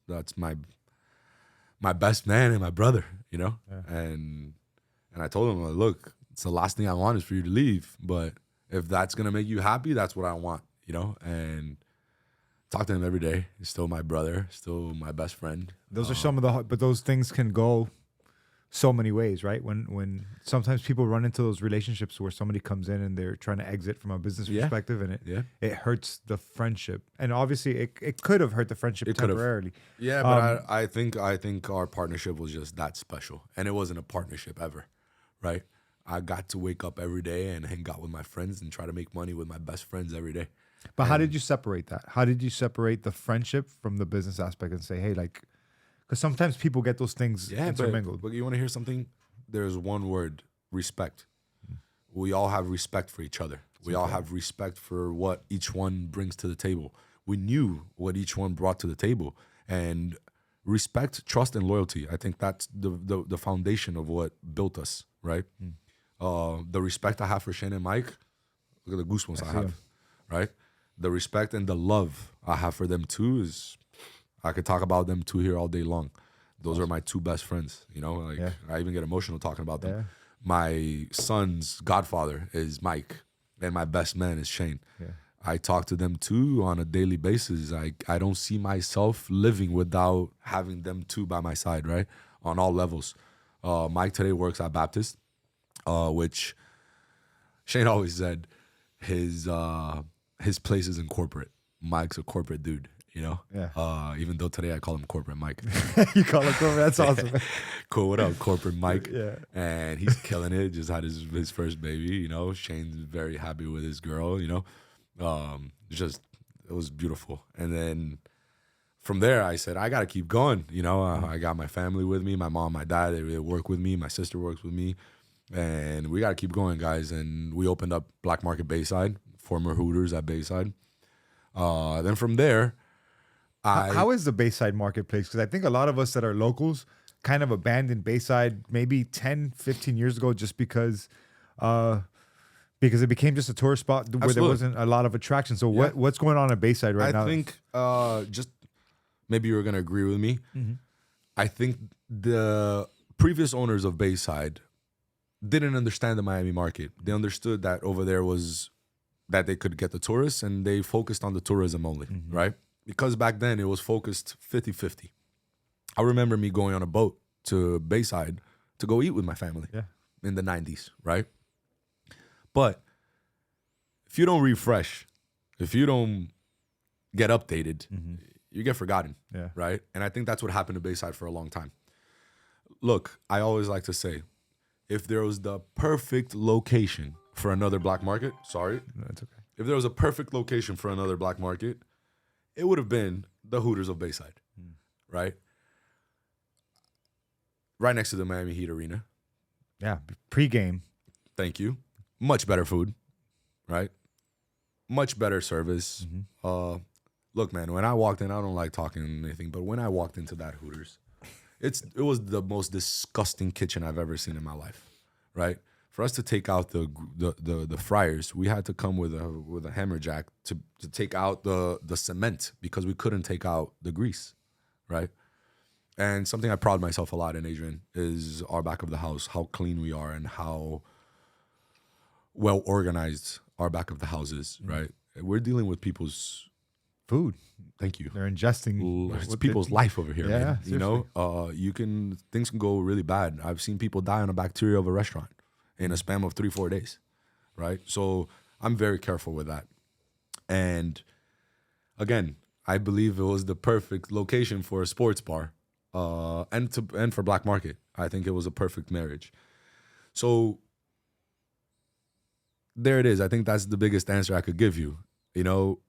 That's my best man and my brother, you know? Yeah. And I told him, like, look, it's the last thing I want is for you to leave. But if that's going to make you happy, that's what I want, you know? And talk to him every day. He's still my brother, still my best friend. Those are some of the, but those things can go so many ways, right? When sometimes people run into those relationships where somebody comes in and they're trying to exit from a business perspective, and it hurts the friendship. And obviously, it could have hurt the friendship temporarily. Yeah, but I think our partnership was just that special, and it wasn't a partnership ever, right? I got to wake up every day and hang out with my friends and try to make money with my best friends every day. But how did you separate that? How did you separate the friendship from the business aspect and say, hey, like, because sometimes people get those things intermingled. But you want to hear something? There's one word: respect. We all have respect for each other. We all have respect for what each one brings to the table. We knew what each one brought to the table, and respect, trust, and loyalty. I think that's the foundation of what built us, right? The respect I have for Shane and Mike, look at the goosebumps I have, right? The respect and the love I have for them too is, I could talk about them two here all day long. Those are my two best friends, you know? Like I even get emotional talking about them. My son's godfather is Mike, and my best man is Shane. I talk to them too on a daily basis. I don't see myself living without having them two by my side, right? On all levels. Mike today works at Baptist, which Shane always said his place is in corporate. Mike's a corporate dude, you know? Even though today I call him Corporate Mike. You call him corporate? That's awesome. Cool, what up, Corporate Mike? And he's killing it. Just had his first baby, you know? Shane's very happy with his girl, you know? It was beautiful. And then from there, I said, I got to keep going. You know, I got my family with me, my mom, my dad, they work with me. My sister works with me, and we got to keep going, guys. And we opened up Black Market Bayside, former Hooters at Bayside. Then from there, how is the Bayside marketplace? Because I think a lot of us that are locals kind of abandoned Bayside maybe 10, 15 years ago just because it became just a tourist spot where there wasn't a lot of attraction. So what's going on at Bayside right now? I think just maybe you're going to agree with me. I think the previous owners of Bayside didn't understand the Miami market. They understood that over there was that they could get the tourists, and they focused on the tourism only, right? Because back then it was focused 50-50. I remember me going on a boat to Bayside to go eat with my family in the 90s, right? But if you don't refresh, if you don't get updated, you get forgotten, right? And I think that's what happened to Bayside for a long time. Look, I always like to say, if there was the perfect location for another black market, No, that's okay. if there was a perfect location for another black market, it would have been the Hooters of Bayside, right? Right next to the Miami Heat Arena. Yeah, pre-game. Thank you. Much better food, right? Much better service. Look, man, when I walked in, I don't like talking anything, but when I walked into that Hooters, it was the most disgusting kitchen I've ever seen in my life, right? For us to take out the fryers, we had to come with a hammer jack to take out the cement because we couldn't take out the grease, right? And something I pride myself a lot in, Adrian, is our back of the house, how clean we are and how well organized our back of the house is, right? We're dealing with people's food. Thank you. They're ingesting it's people's life over here, man. seriously. You know, things can go really bad. I've seen people die on a bacteria of a restaurant in a span of 3-4 days, right? So I'm very careful with that. And again, I believe it was the perfect location for a sports bar, and for Black Market. I think it was a perfect marriage. So there it is. I think that's the biggest answer I could give you. You know,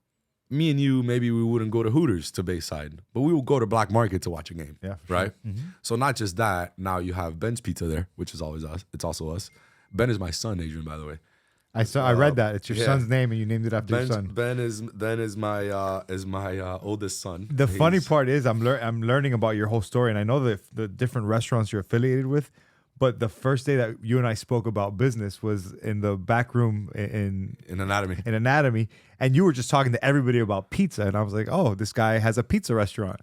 me and you, maybe we wouldn't go to Hooters to Bayside, but we will go to Black Market to watch a game. Yeah, right? Sure. So not just that, now you have Ben's Pizza there, which is always us. It's also us. Ben is my son, Adrian, by the way. I read that. It's your son's name and you named it after your son. Ben is my oldest son. The funny part is I'm learning about your whole story, and I know the different restaurants you're affiliated with. But the first day that you and I spoke about business was in the back room in Anatomy, and you were just talking to everybody about pizza, and I was like, oh, this guy has a pizza restaurant,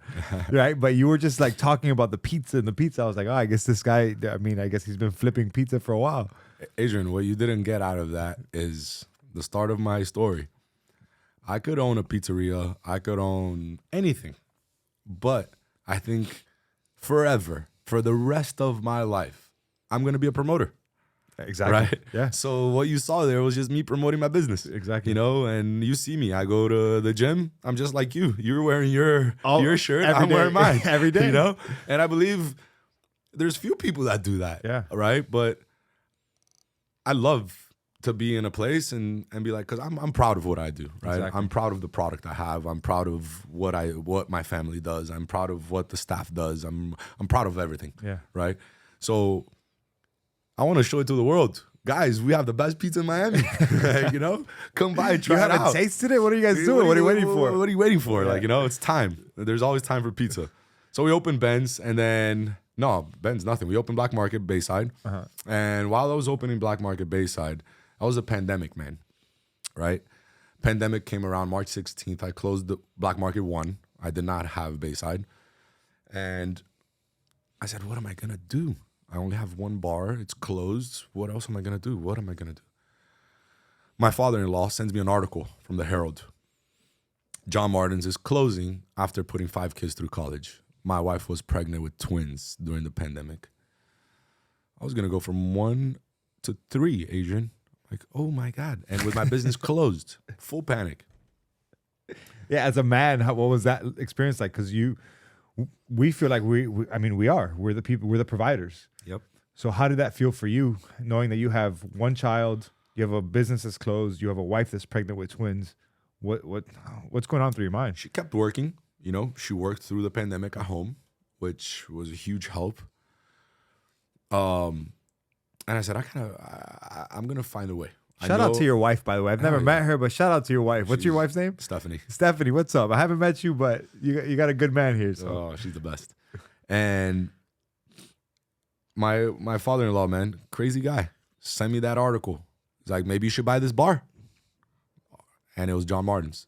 right? But you were just like talking about the pizza and the pizza. I was like, oh, I guess this guy. I mean, I guess he's been flipping pizza for a while. Adrian, what you didn't get out of that is the start of my story. I could own a pizzeria. I could own anything, but I think forever, for the rest of my life, I'm going to be a promoter. Exactly. Right? Yeah. So what you saw there was just me promoting my business. Exactly. You know, and you see me. I go to the gym. I'm just like you. You're wearing your shirt. I'm wearing mine. Every day. You know? And I believe there's few people that do that. Yeah. Right? But I love to be in a place and be like, because I'm proud of what I do, right? Exactly. I'm proud of the product I have. I'm proud of what my family does. I'm proud of what the staff does. I'm proud of everything. Yeah. Right. So I want to show it to the world. Guys, we have the best pizza in Miami. You know, come by and try You it out. haven't tasted it? What are you guys doing? What are you waiting for? What are you waiting for? Yeah. Like, you know, it's time. There's always time for pizza. So we opened Ben's, and then Ben's nothing. We opened Black Market Bayside, and while I was opening Black Market Bayside, I was a pandemic, man. Right? Pandemic came around March 16th. I closed the Black Market 1. I did not have Bayside, and I said, "What am I gonna do? I only have one bar. It's closed. What else am I going to do? What am I going to do?" My father-in-law sends me an article from the Herald. John Martin's is closing after putting 5 kids through college. My wife was pregnant with twins during the pandemic. I was going to go from 1 to 3, Adrian. Like, oh my God. And with my business closed, full panic. Yeah, as a man, what was that experience like? Because we feel like we're the people, we're the providers. Yep. So how did that feel for you, knowing that you have one child, you have a business that's closed, you have a wife that's pregnant with twins? What's going on through your mind? She kept working. You know, she worked through the pandemic at home, which was a huge help. And I said, I'm going to find a way. Shout out to your wife, by the way. I've never met her, but shout out to your wife. What's your wife's name? Stephanie. Stephanie, what's up? I haven't met you, but you got a good man here. So. Oh, she's the best. And my father-in-law, man, crazy guy, sent me that article. He's like, maybe you should buy this bar. And it was John Martin's.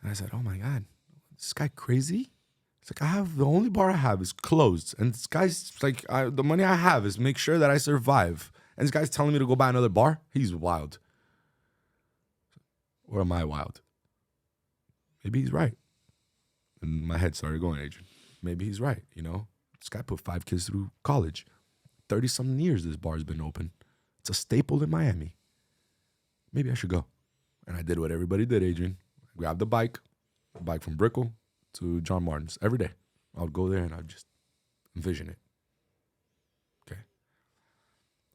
And I said, oh my God, this guy crazy? It's like, the only bar I have is closed. And this guy's like, the money I have is make sure that I survive. And this guy's telling me to go buy another bar? He's wild. Or am I wild? Maybe he's right. And my head started going, Adrian. Maybe he's right, you know? This guy put 5 kids through college. 30-something years this bar's been open. It's a staple in Miami. Maybe I should go. And I did what everybody did, Adrian. I grabbed a bike from Brickell to John Martin's every day. I would go there and I'd just envision it. Okay.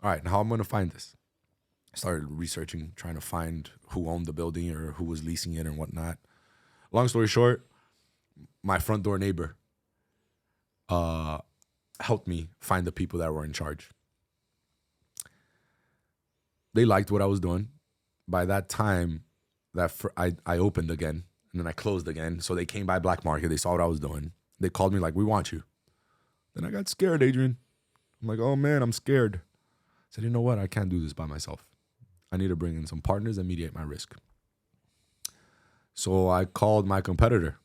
All right, now how am I going to find this? I started researching, trying to find who owned the building or who was leasing it and whatnot. Long story short, my front door neighbor helped me find the people that were in charge. They liked what I was doing. By that time, I opened again, and then I closed again. So they came by Black Market. They saw what I was doing. They called me like, we want you. Then I got scared, Adrian. I'm like, oh, man, I'm scared. I said, you know what? I can't do this by myself. I need to bring in some partners and mediate my risk. So I called my competitor.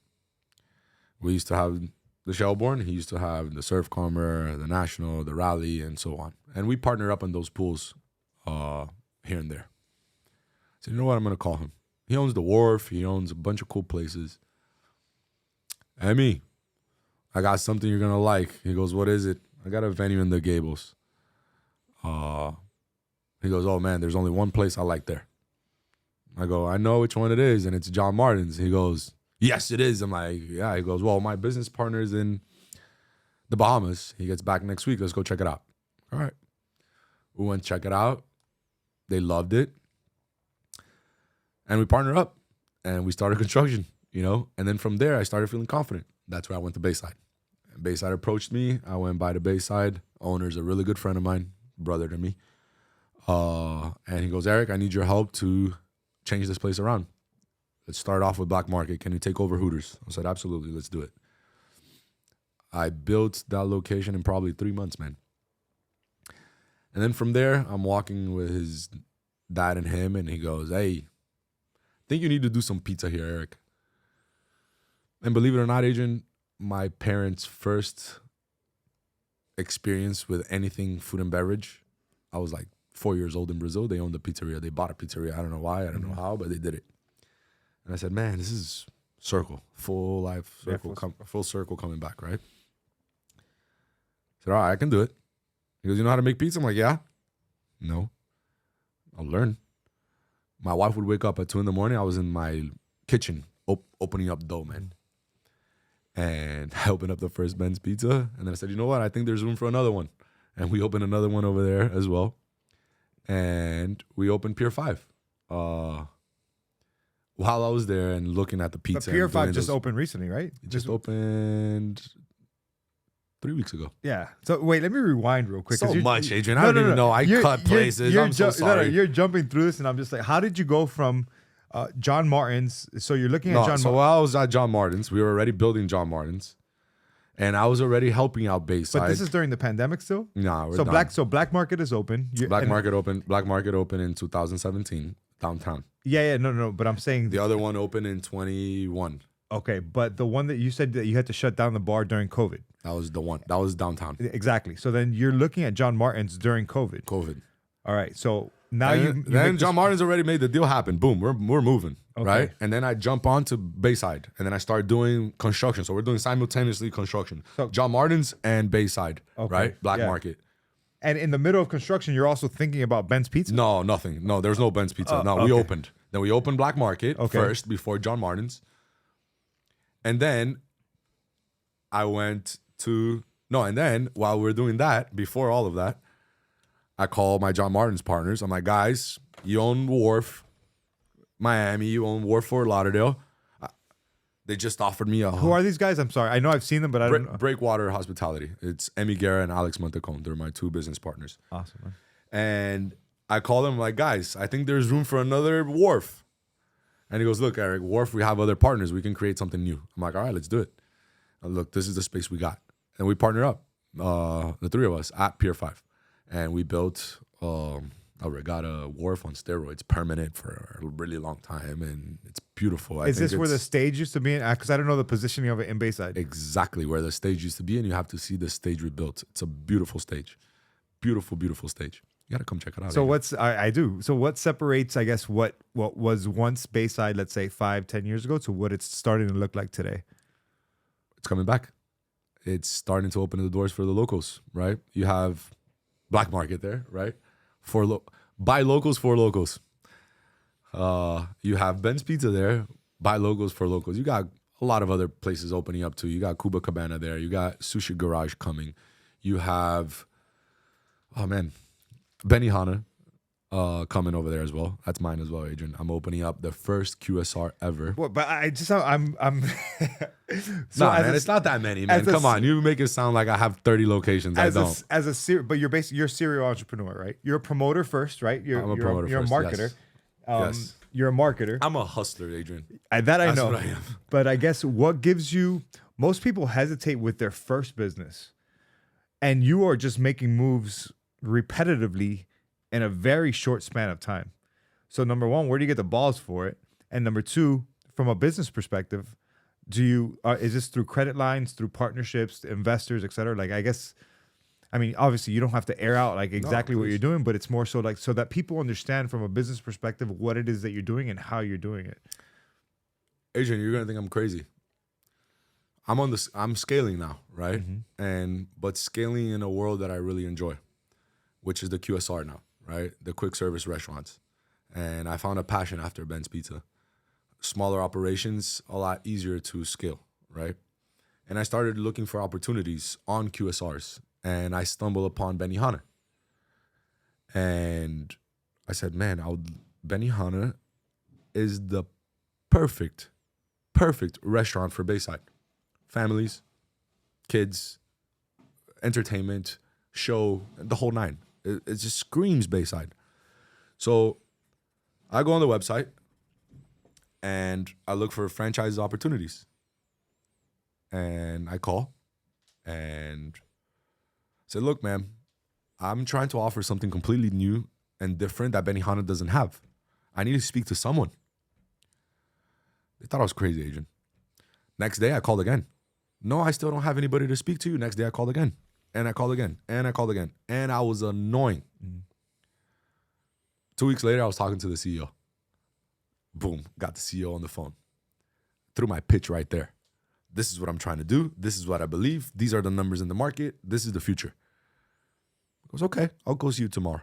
We used to have the Shelbourne. He used to have the Surf Commer, the National, the Rally, and so on. And we partnered up on those pools here and there. I said, you know what? I'm going to call him. He owns the Wharf. He owns a bunch of cool places. Emmy, I got something you're going to like. He goes, what is it? I got a venue in the Gables. He goes, oh, man, there's only one place I like there. I go, I know which one it is, and it's John Martin's. He goes, yes, it is. I'm like, yeah. He goes, well, my business partner's in the Bahamas. He gets back next week. Let's go check it out. All right. We went to check it out. They loved it. And we partnered up, and we started construction, you know? And then from there, I started feeling confident. That's where I went to Bayside. And Bayside approached me. I went by to Bayside. Owner's a really good friend of mine, brother to me. And he goes, Erick, I need your help to change this place around. Let's start off with Black Market. Can you take over Hooters? I said, absolutely, let's do it. I built that location in probably 3 months, man. And then from there, I'm walking with his dad and him, and he goes, hey, I think you need to do some pizza here, Erick. And believe it or not, Adrian, my parents' first experience with anything food and beverage, I was like 4 years old in Brazil. They owned a pizzeria. They bought a pizzeria. I don't know why. I don't know how, but they did it. And I said, man, this is circle, full life circle, full circle coming back, right? I said, all right, I can do it. He goes, you know how to make pizza? I'm like, yeah. No. I'll learn. My wife would wake up at 2 a.m. I was in my kitchen opening up dough, man. And I opened up the first Ben's Pizza. And then I said, you know what? I think there's room for another one. And we opened another one over there as well. and we opened Pier 5. While I was there and looking at the But pizza. Pier and 5 doing just those- opened recently, right? It just opened 3 weeks ago. Yeah. So wait, let me rewind real quick. 'cause So you- much, Adrian. I don't even know. I cut places. I'm so sorry. you're jumping through this, and I'm just like, how did you go from John Martin's? So you're looking at No, John. so while I was at John Martin's, we were already building John Martin's, and I was already helping out Bayside. But this is during the pandemic still. Nah, we're So done. black market is open. Black market opened in 2017 downtown. Yeah, no. But I'm saying The other one opened in 21. okay. But the one that you said that you had to shut down the bar during COVID. That was the one. That was downtown. Exactly. So then you're looking at John Martin's during COVID. COVID. All right. So now And you then make John Martin's already made the deal happen. Boom, we're moving, Okay. right? And then I jump on to Bayside, and then I start doing construction. So we're doing simultaneously construction. So- John Martin's and Bayside, Okay, right? Black yeah. market. And in the middle of construction, you're also thinking about Ben's Pizza. No, nothing. No, there's no Ben's Pizza. No, we okay. opened. Then we opened Black Market Okay. first before John Martin's. And then I went to and then while we're doing that, before all of that, I call my John Martin's partners. I'm like, guys, you own Wharf, Miami, you own Wharf Fort Lauderdale. They just offered me a Who are these guys? I'm sorry. I know I've seen them, but I don't know. Breakwater Hospitality. It's Emmy Guerra and Alex Montecon. They're my two business partners. Awesome, man. And I call him like, guys, I think there's room for another Wharf. And he goes, look, Eric, Wharf, we have other partners. We can create something new. I'm like, all right, let's do it. And look, this is the space we got. And we partner up, the three of us at Pier 5. And we built a regatta wharf on steroids, permanent for a really long time. And it's beautiful. Is this where the stage used to be in? Because I don't know the positioning of it in Bayside. Exactly where the stage used to be. And you have to see the stage rebuilt. It's a beautiful stage. Beautiful, beautiful stage. You got to come check it out. So Adrian. I do. So what separates, I guess, what was once Bayside, let's say 5-10 years ago, to what it's starting to look like today? It's coming back. It's starting to open the doors for the locals, right? You have Black Market there, right? Buy locals for locals. You have Ben's Pizza there. Buy locals for locals. You got a lot of other places opening up too. You got Cuba Cabana there. You got Sushi Garage coming. You have, Benihana coming over there as well. That's mine as well, Adrian. I'm opening up the first QSR ever. Well, but I'm so Man, it's not that many, man. Come on, you make it sound like I have 30 locations. I don't. But you're a serial entrepreneur, right? You're a promoter first, right? I'm a promoter You're first, a marketer. Yes. You're a marketer. I'm a hustler, Adrian. That I That's know. what I am. But I guess what gives you, most people hesitate with their first business, and you are just making moves repetitively in a very short span of time. So number one, where do you get the balls for it? And number two, from a business perspective, is this through credit lines, through partnerships, investors, et cetera? Like, I guess, I mean, obviously you don't have to air out like exactly what you're doing, but it's more so like, so that people understand from a business perspective what it is that you're doing and how you're doing it. Adrian, you're gonna think I'm crazy. I'm scaling now, right? But scaling in a world that I really enjoy, which is the QSR now, right? The quick service restaurants. And I found a passion after Ben's Pizza. Smaller operations, a lot easier to scale, right? And I started looking for opportunities on QSRs, and I stumbled upon Benihana. And I said, man, Benihana is the perfect restaurant for Bayside. Families, kids, entertainment, show, the whole nine. It just screams Bayside. So I go on the website and I look for franchise opportunities. And I call and say, look, man, I'm trying to offer something completely new and different that Benihana doesn't have. I need to speak to someone. They thought I was crazy, Adrian. Next day, I called again. No, I still don't have anybody to speak to. Next day, I called again. And I called again. And I called again. And I was annoying. 2 weeks later, I was talking to the CEO. Boom, got the CEO on the phone. Threw my pitch right there. This is what I'm trying to do. This is what I believe. These are the numbers in the market. This is the future. I goes, okay, I'll go see you tomorrow.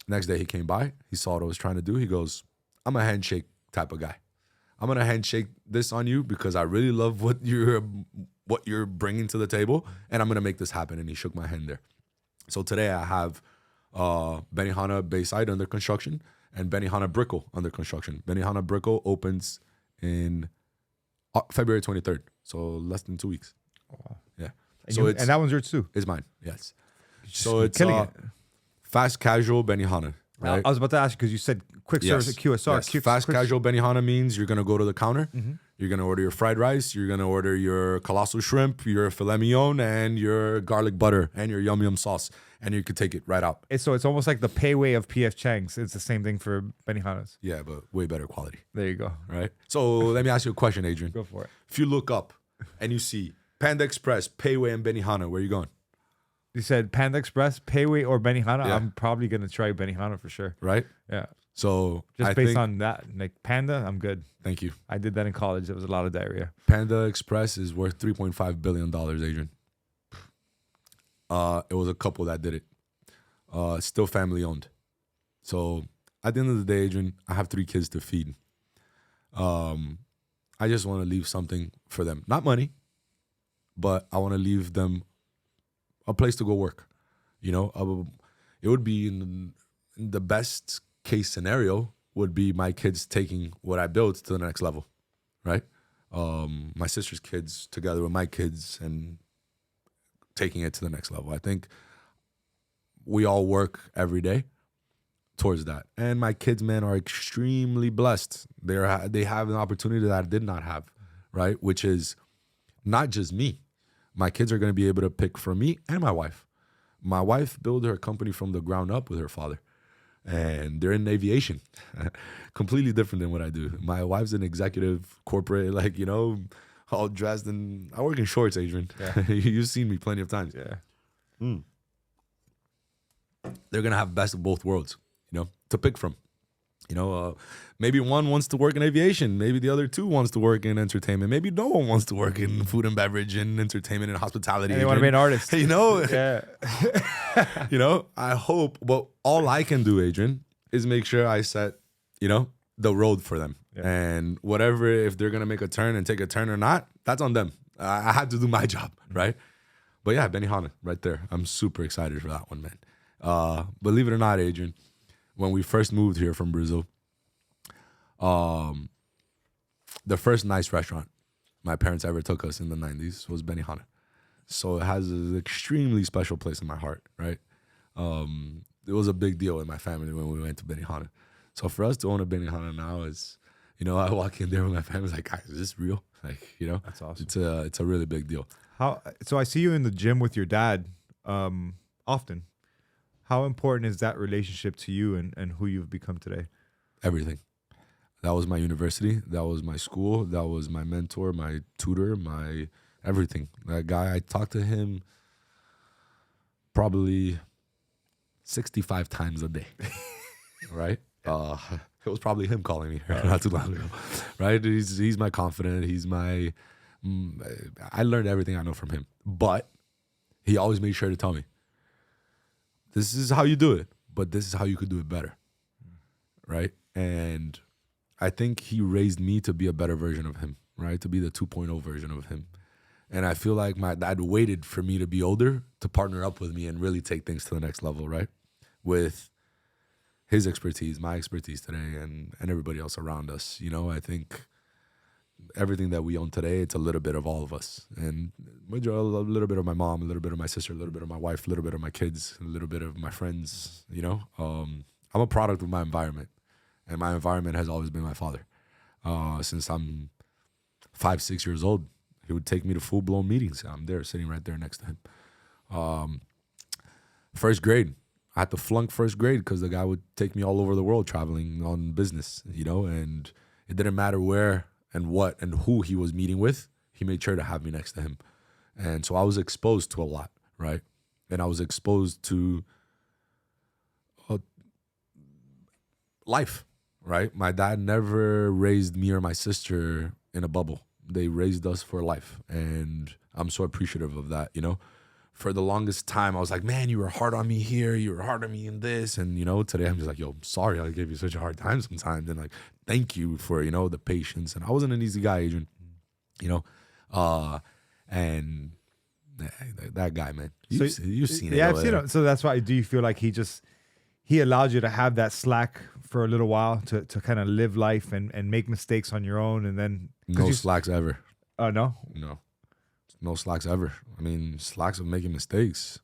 Next day, he came by. He saw what I was trying to do. He goes, I'm a handshake type of guy. I'm going to handshake this on you because I really love what you're bringing to the table, and I'm going to make this happen. And he shook my hand there. So today I have Benihana Bayside under construction, and Benihana Brickell under construction. Benihana Brickell opens in February 23rd, so less than 2 weeks. Wow. Yeah. And that one's yours too. It's mine, yes. So it's killing it. fast casual Benihana, right? I was about to ask you because you said quick service at QSR. Yes. Fast casual Benihana means you're gonna go to the counter, you're gonna order your fried rice, you're gonna order your colossal shrimp, your filet mignon, and your garlic butter and your yum yum sauce, and you could take it right out. So it's almost like the Pei Wei of PF Chang's. It's the same thing for Benihanas. Yeah, but way better quality. There you go. Right. So let me ask you a question, Adrian. Go for it. If you look up and you see Panda Express, Pei Wei, and Benihana, where are you going? You said Panda Express, Pei Wei, or Benihana. Yeah. I'm probably gonna try Benihana for sure. Right. Yeah. So Just based on that, like Panda, I'm good. Thank you. I did that in college. There was a lot of diarrhea. Panda Express is worth $3.5 billion, Adrian. It was a couple that did it. Still family owned. So at the end of the day, Adrian, I have 3 kids to feed. I just want to leave something for them. Not money, but I want to leave them a place to go work. You know, it would be in the best case scenario would be my kids taking what I built to the next level, right? My sister's kids together with my kids and taking it to the next level. I think we all work every day towards that. And my kids, man, are extremely blessed. They have an opportunity that I did not have, right? Which is not just me. My kids are going to be able to pick from me and my wife. My wife built her company from the ground up with her father. And they're in aviation. Completely different than what I do. My wife's an executive corporate, like, you know, all dressed, and I work in shorts, Adrian. Yeah. You've seen me plenty of times. Yeah. They're going to have best of both worlds, you know, to pick from. You know, maybe one wants to work in aviation. Maybe the other 2 wants to work in entertainment. Maybe no one wants to work in food and beverage and entertainment and hospitality. And they want to be an artist. You know? Yeah. You know, I hope, but all I can do, Adrian, is make sure I set, you know, the road for them. Yeah. And whatever, if they're going to make a turn and take a turn or not, that's on them. I had to do my job, right? But yeah, Benihana right there. I'm super excited for that one, man. Believe it or not, Adrian, when we first moved here from Brazil, the first nice restaurant my parents ever took us in the 90s was Benihana. So it has an extremely special place in my heart, right? It was a big deal in my family when we went to Benihana. So for us to own a Benihana now is, you know, I walk in there with my family, like, guys, is this real? Like, you know, that's awesome. It's a really big deal. So I see you in the gym with your dad often. How important is that relationship to you and who you've become today? Everything. That was my university. That was my school. That was my mentor, my tutor, my everything. That guy, I talked to him probably 65 times a day, right? It was probably him calling me not too long ago, right? He's my confidant. He's my, I learned everything I know from him. But he always made sure to tell me, this is how you do it, but this is how you could do it better, right? And I think he raised me to be a better version of him, right? To be the 2.0 version of him. And I feel like my dad waited for me to be older to partner up with me and really take things to the next level, right? With his expertise, my expertise today, and everybody else around us. You know, I think everything that we own today, it's a little bit of all of us. And a little bit of my mom, a little bit of my sister, a little bit of my wife, a little bit of my kids, a little bit of my friends, you know. I'm a product of my environment. And my environment has always been my father. Since I'm 5, 6 years old, he would take me to full-blown meetings. I'm there, sitting right there next to him. First grade, I had to flunk first grade because the guy would take me all over the world traveling on business, you know, and it didn't matter where and what and who he was meeting with. He made sure to have me next to him. And so I was exposed to a lot, right? And I was exposed to life, right? My dad never raised me or my sister in a bubble. They raised us for life. And I'm so appreciative of that, you know? For the longest time, I was like, man, you were hard on me here. You were hard on me in this. And, you know, today I'm just like, yo, I'm sorry I gave you such a hard time sometimes. And, like, thank you for, you know, the patience. And I wasn't an easy guy, Adrian, you know? That guy, man. You've seen it. Yeah, I've seen it. So that's why, do you feel like he just, he allowed you to have that slack for a little while to kind of live life and make mistakes on your own, and then No slacks ever. No, No slacks ever. I mean, slacks of making mistakes.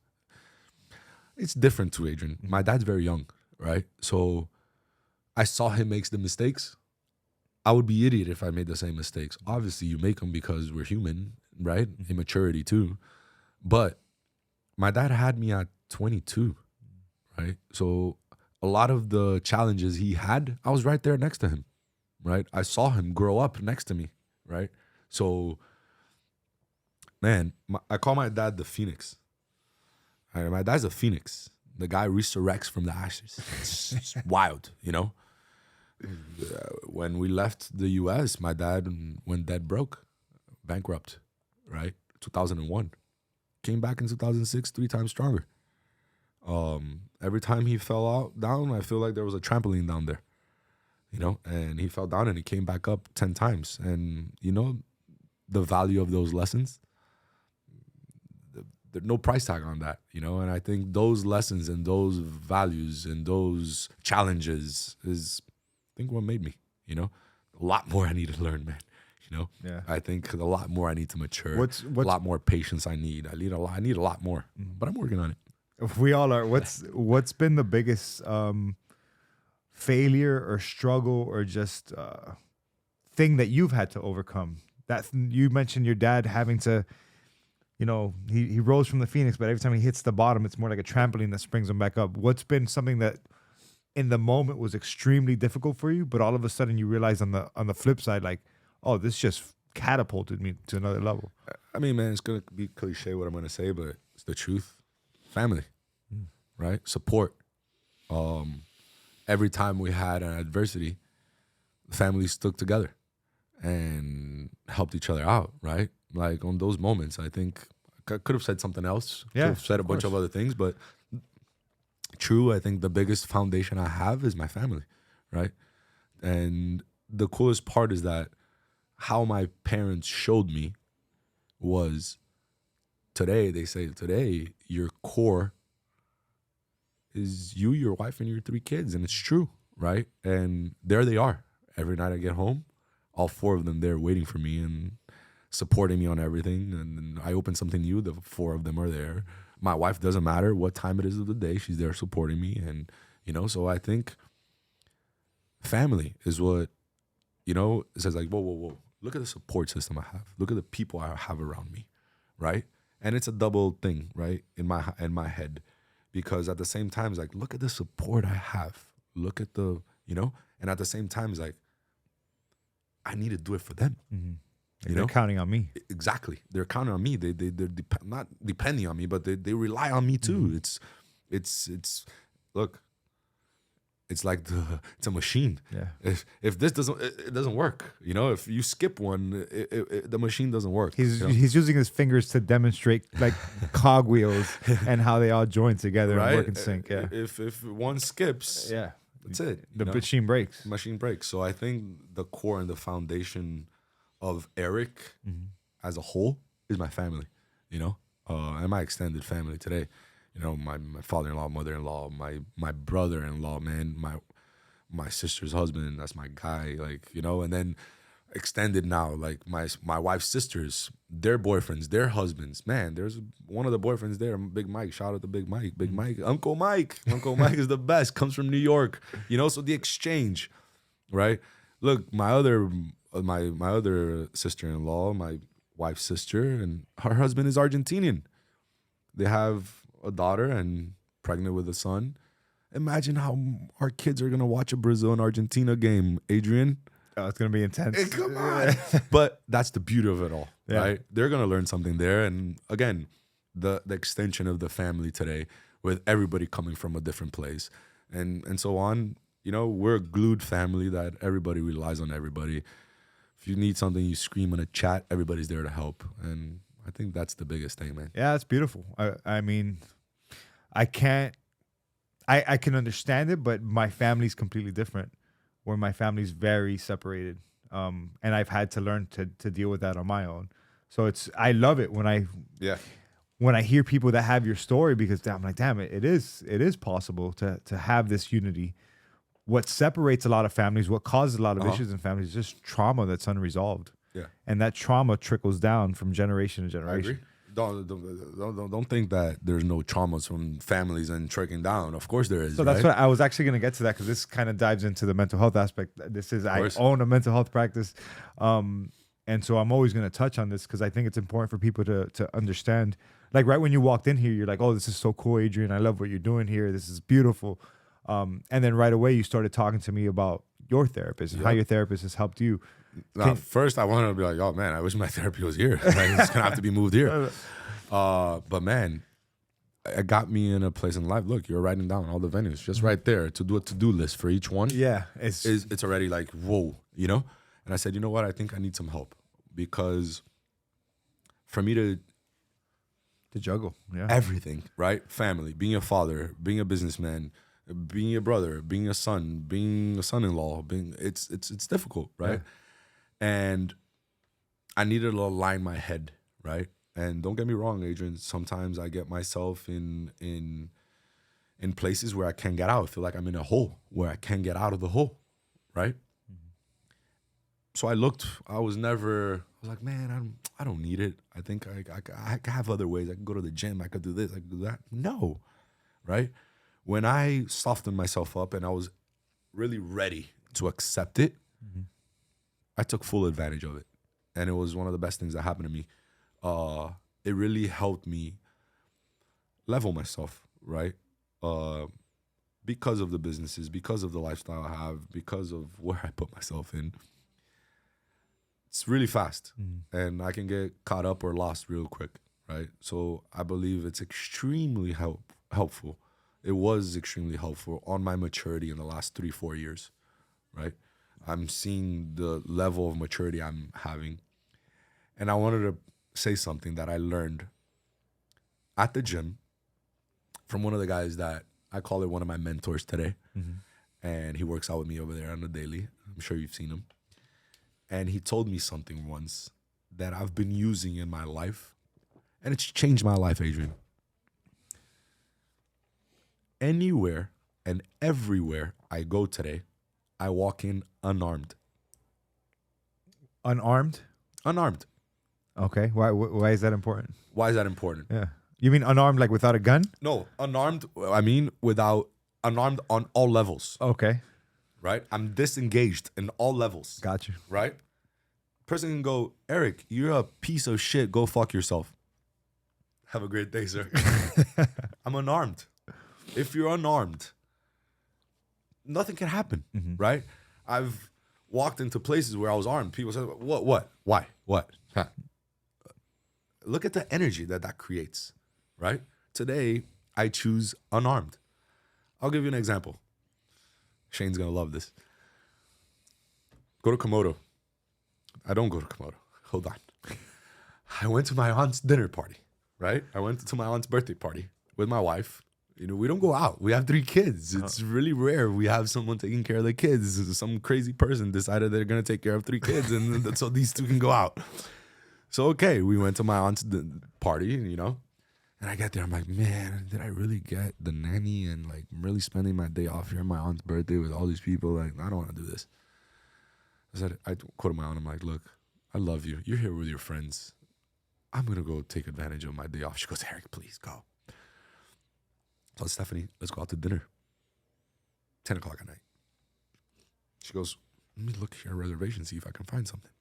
It's different too, Adrian. My dad's very young, right? So I saw him make the mistakes. I would be idiot if I made the same mistakes. Obviously, you make them because we're human, right? Immaturity too. But my dad had me at 22, right? So a lot of the challenges he had, I was right there next to him, right? I saw him grow up next to me, right? So, man, I call my dad the phoenix. Right, my dad's a phoenix. The guy resurrects from the ashes. It's wild, you know? When we left the U.S., my dad went dead broke, bankrupt, right? 2001. Came back in 2006, 3 times stronger. Every time he fell down, I feel like there was a trampoline down there, you know? And he fell down and he came back up 10 times. And, you know, the value of those lessons, there's no price tag on that, you know? And I think those lessons and those values and those challenges is, I think, what made me, you know? A lot more I need to learn, man. You know, Yeah. I think a lot more I need to mature. What's a lot more patience I need. I need a lot more, but I'm working on it. We all are. What's been the biggest failure or struggle or just thing that you've had to overcome? That you mentioned your dad having to, you know, he rose from the phoenix, but every time he hits the bottom, it's more like a trampoline that springs him back up. What's been something that in the moment was extremely difficult for you, but all of a sudden you realize on the flip side, like, oh, this just catapulted me to another level? I mean, man, it's gonna be cliche what I'm gonna say, but it's the truth. Family, right? Support. Every time we had an adversity, the family stuck together and helped each other out, right? Like on those moments, I think I could have said something else. Yeah, could have said a bunch of other things, but true, I think the biggest foundation I have is my family, right? And the coolest part is that how my parents showed me was today, they say today, your core is you, your wife, and your 3 kids. And it's true, right? And there they are. Every night I get home, all 4 of them there waiting for me and supporting me on everything. And I open something new, the 4 of them are there. My wife, doesn't matter what time it is of the day, she's there supporting me. And, you know, so I think family is what, you know, it says like, whoa. Look at the support system I have. Look at the people I have around me, right? And it's a double thing, right, in my head, because at the same time, it's like, look at the support I have. Look at the, you know, and at the same time, it's like, I need to do it for them. Mm-hmm. You They're know? counting on me. Exactly. They're counting on me. They're not depending on me, but they rely on me too. Mm-hmm. It's look. It's like it's a machine. Yeah. If this doesn't, it doesn't work. You know, if you skip one, the machine doesn't work. He's you know? he's using his fingers to demonstrate like cogwheels and how they all join together and work in sync. Yeah. If one skips, Yeah. that's it. The machine breaks. Machine breaks. So I think the core and the foundation of Erick as a whole is my family. You know, and my extended family today. You know, my father-in-law, mother-in-law, my brother-in-law, man, my sister's husband, that's my guy, like, you know, and then extended now, like my wife's sisters, their boyfriends, their husbands, man, there's one of the boyfriends there, Big Mike, shout out to Big Mike, Uncle Mike is the best, comes from New York, you know, so the exchange, right? Look, my other sister-in-law, my wife's sister, and her husband is Argentinian. They have a daughter and pregnant with a son. Imagine how our kids are gonna watch a Brazil and Argentina game, Adrian. Oh, it's gonna be intense. Hey, come on. But that's the beauty of it all, right? They're gonna learn something there. And again, the extension of the family today, with everybody coming from a different place and so on. You know, we're a glued family that everybody relies on everybody. If you need something, you scream in a chat, everybody's there to help. And I think that's the biggest thing, man. Yeah, it's beautiful. I mean, I can understand it, but my family's completely different, where my family's very separated. And I've had to learn to deal with that on my own. So I love it when when I hear people that have your story, because I'm like, damn, it is possible to have this unity. What separates a lot of families, what causes a lot of issues in families, is just trauma that's unresolved. Yeah. And that trauma trickles down from generation to I generation. agree. Don't think that there's no traumas from families and trickling down. Of course there is. So that's what I was actually going to get to, that because this kind of dives into the mental health aspect. I own a mental health practice. And so I'm always going to touch on this because I think it's important for people to understand. Like right when you walked in here, you're like, oh, this is so cool, Adrian. I love what you're doing here. This is beautiful. And then right away you started talking to me about your therapist and how your therapist has helped you. First I wanted to be like, oh man, I wish my therapy was here. Like, it's gonna have to be moved here. But man, it got me in a place in life. Look, you're writing down all the venues just right there to do a to-do list for each one. Yeah, it's already like, whoa, you know. And I said, you know what? I think I need some help because for me to juggle everything, right? Family, being a father, being a businessman, being a brother, being a son, being a son-in-law, it's difficult, right? Yeah. And I needed to align my head, right? And don't get me wrong, Adrian, sometimes I get myself in places where I can't get out. I feel like I'm in a hole where I can't get out of the hole, right? Mm-hmm. So I was like, man, I don't need it. I think I have other ways. I can go to the gym. I could do this. I could do that. No, right? When I softened myself up and I was really ready to accept it, I took full advantage of it. And it was one of the best things that happened to me. It really helped me level myself, right? Because of the businesses, because of the lifestyle I have, because of where I put myself in. It's really fast. And I can get caught up or lost real quick, right? So I believe it's extremely helpful. It was extremely helpful on my maturity in the last 3-4 years, right? I'm seeing the level of maturity I'm having. And I wanted to say something that I learned at the gym from one of the guys that I call it one of my mentors today. And he works out with me over there on the daily. I'm sure you've seen him. And he told me something once that I've been using in my life. And it's changed my life, Adrian. Anywhere and everywhere I go today, I walk in unarmed. Unarmed? Unarmed. Okay. Why is that important? Why is that important? Yeah. You mean unarmed like without a gun? No, unarmed. I mean unarmed on all levels. Okay. Right? I'm disengaged in all levels. Got you. Right? Person can go, Eric, you're a piece of shit. Go fuck yourself. Have a great day, sir. I'm unarmed. If you're unarmed, nothing can happen, right? I've walked into places where I was armed. People say, what? Why? What? Huh. Look at the energy that creates, right? Today, I choose unarmed. I'll give you an example. Shane's going to love this. Go to Komodo. I don't go to Komodo. Hold on. I went to my aunt's dinner party, right? I went to my aunt's birthday party with my wife. You know, we don't go out. We have 3 kids. It's really rare we have someone taking care of the kids. Some crazy person decided they're going to take care of 3 kids, and so these 2 can go out. So, okay, we went to my aunt's party, you know, and I get there. I'm like, man, did I really get the nanny? And, like, I'm really spending my day off here on my aunt's birthday with all these people. Like, I don't want to do this. I quoted my aunt. I'm like, look, I love you. You're here with your friends. I'm going to go take advantage of my day off. She goes, Eric, please go. So Stephanie, let's go out to dinner. 10 o'clock at night. She goes, let me look here at reservation, see if I can find something.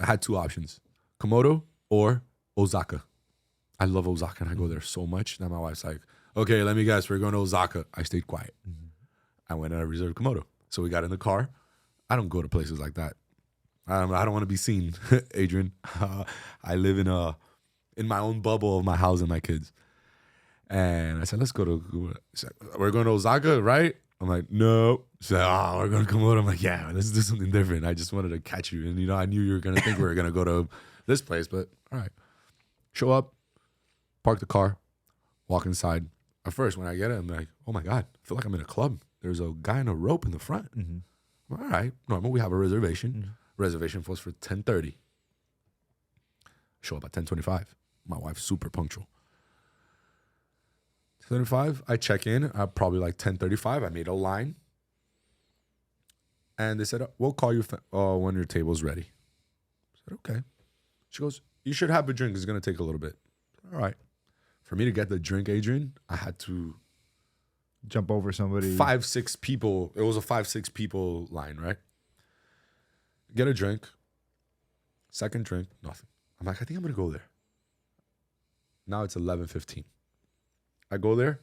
I had 2 options, Komodo or Osaka. I love Osaka and I go there so much. Now my wife's like, okay, let me guess, we're going to Osaka. I stayed quiet. I went and I reserved Komodo. So we got in the car. I don't go to places like that. I don't want to be seen, Adrian. I live in my own bubble of my house and my kids. And I said, let's go to, we're going to Osaka, right? I'm like, no. She said, we're going to Komodo. I'm like, yeah, let's do something different. I just wanted to catch you. And, you know, I knew you were going to think we were going to go to this place, but all right. Show up, park the car, walk inside. At first, when I get it, I'm like, oh my God, I feel like I'm in a club. There's a guy in a rope in the front. All right, normal, we have a reservation. Reservation was for 10:30. Show up at 10:25. My wife's super punctual. 10:35, I check in at probably like 10:35. I made a line. And they said, we'll call you when your table's ready. I said, okay. She goes, you should have a drink. It's going to take a little bit. All right. For me to get the drink, Adrian, I had to jump over somebody. 5-6 people. It was a 5-6 people line, right? Get a drink. Second drink, nothing. I'm like, I think I'm going to go there. Now it's 11:15. I go there.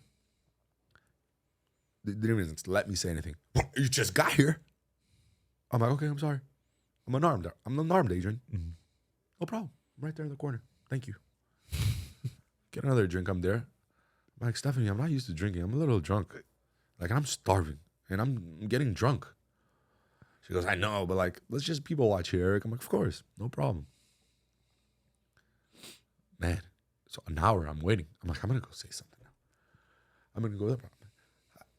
They didn't even let me say anything. You just got here. I'm like, okay, I'm sorry. I'm unarmed, Adrian. Mm-hmm. No problem. I'm right there in the corner. Thank you. Get another drink. I'm there. I'm like, Stephanie, I'm not used to drinking. I'm a little drunk. Like, I'm starving. And I'm getting drunk. She goes, I know, but like, let's just people watch here, Eric. I'm like, of course. No problem. Man, so an hour I'm waiting. I'm like, I'm going to go say something now. I'm going to go there.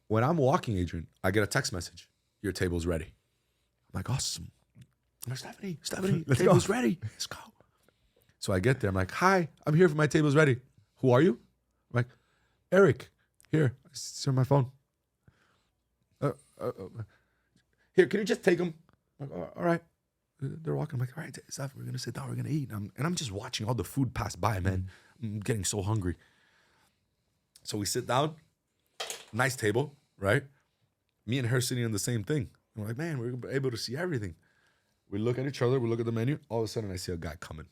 When I'm walking, Adrian, I get a text message. Your table's ready. I'm like, awesome. I'm like, Stephanie, table's ready. Let's go. So I get there. I'm like, hi, I'm here for my table's ready. Who are you? I'm like, Eric. Here, it's on my phone. Here, can you just take them? I'm like, all right. They're walking. I'm like, all right, Steph, we're going to sit down. We're going to eat. And I'm just watching all the food pass by, man. I'm getting so hungry. So we sit down. Nice table, right? Me and her sitting on the same thing. I'm like, man, we're able to see everything. We look at each other. We look at the menu. All of a sudden, I see a guy coming.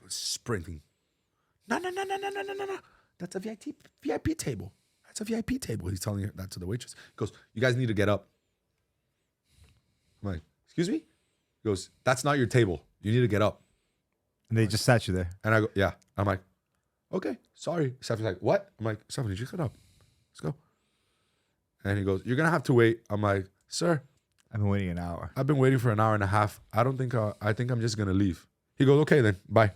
Sprinting. No. That's a VIP table. That's a VIP table. He's telling that to the waitress. He goes, you guys need to get up. I'm like, excuse me? He goes, that's not your table. You need to get up. And they just sat you there. And I go, yeah. I'm like, okay, sorry. Stephanie's like, what? I'm like, Stephanie, just get up. Let's go. And he goes, you're going to have to wait. I'm like, sir. I've been waiting an hour. I've been waiting for an hour and a half. I think I'm just going to leave. He goes, okay then, bye.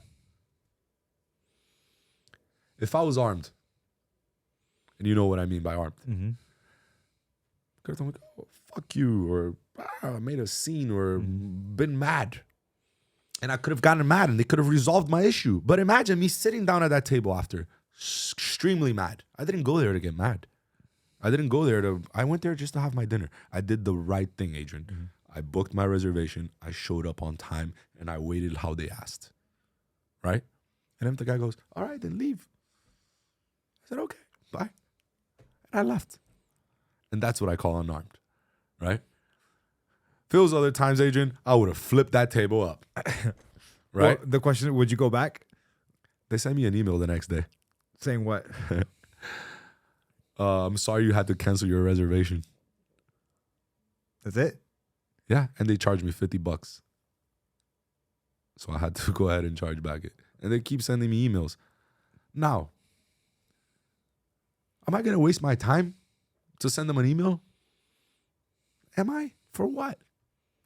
If I was armed, and you know what I mean by armed, could have like, oh, fuck you, or made a scene, or been mad. And I could have gotten mad, and they could have resolved my issue. But imagine me sitting down at that table after, extremely mad. I didn't go there to get mad. I went there just to have my dinner. I did the right thing, Adrian. I booked my reservation. I showed up on time, and I waited how they asked. Right? And then the guy goes, all right, then leave. I said, okay, bye. And I left. And that's what I call unarmed. Right? Feels other times, Adrian, I would have flipped that table up. Right? Well, the question is, would you go back? They sent me an email the next day. Saying what? I'm sorry you had to cancel your reservation. That's it? Yeah, and they charged me $50. So I had to go ahead and charge back it. And they keep sending me emails. Now, am I going to waste my time to send them an email? Am I? For what?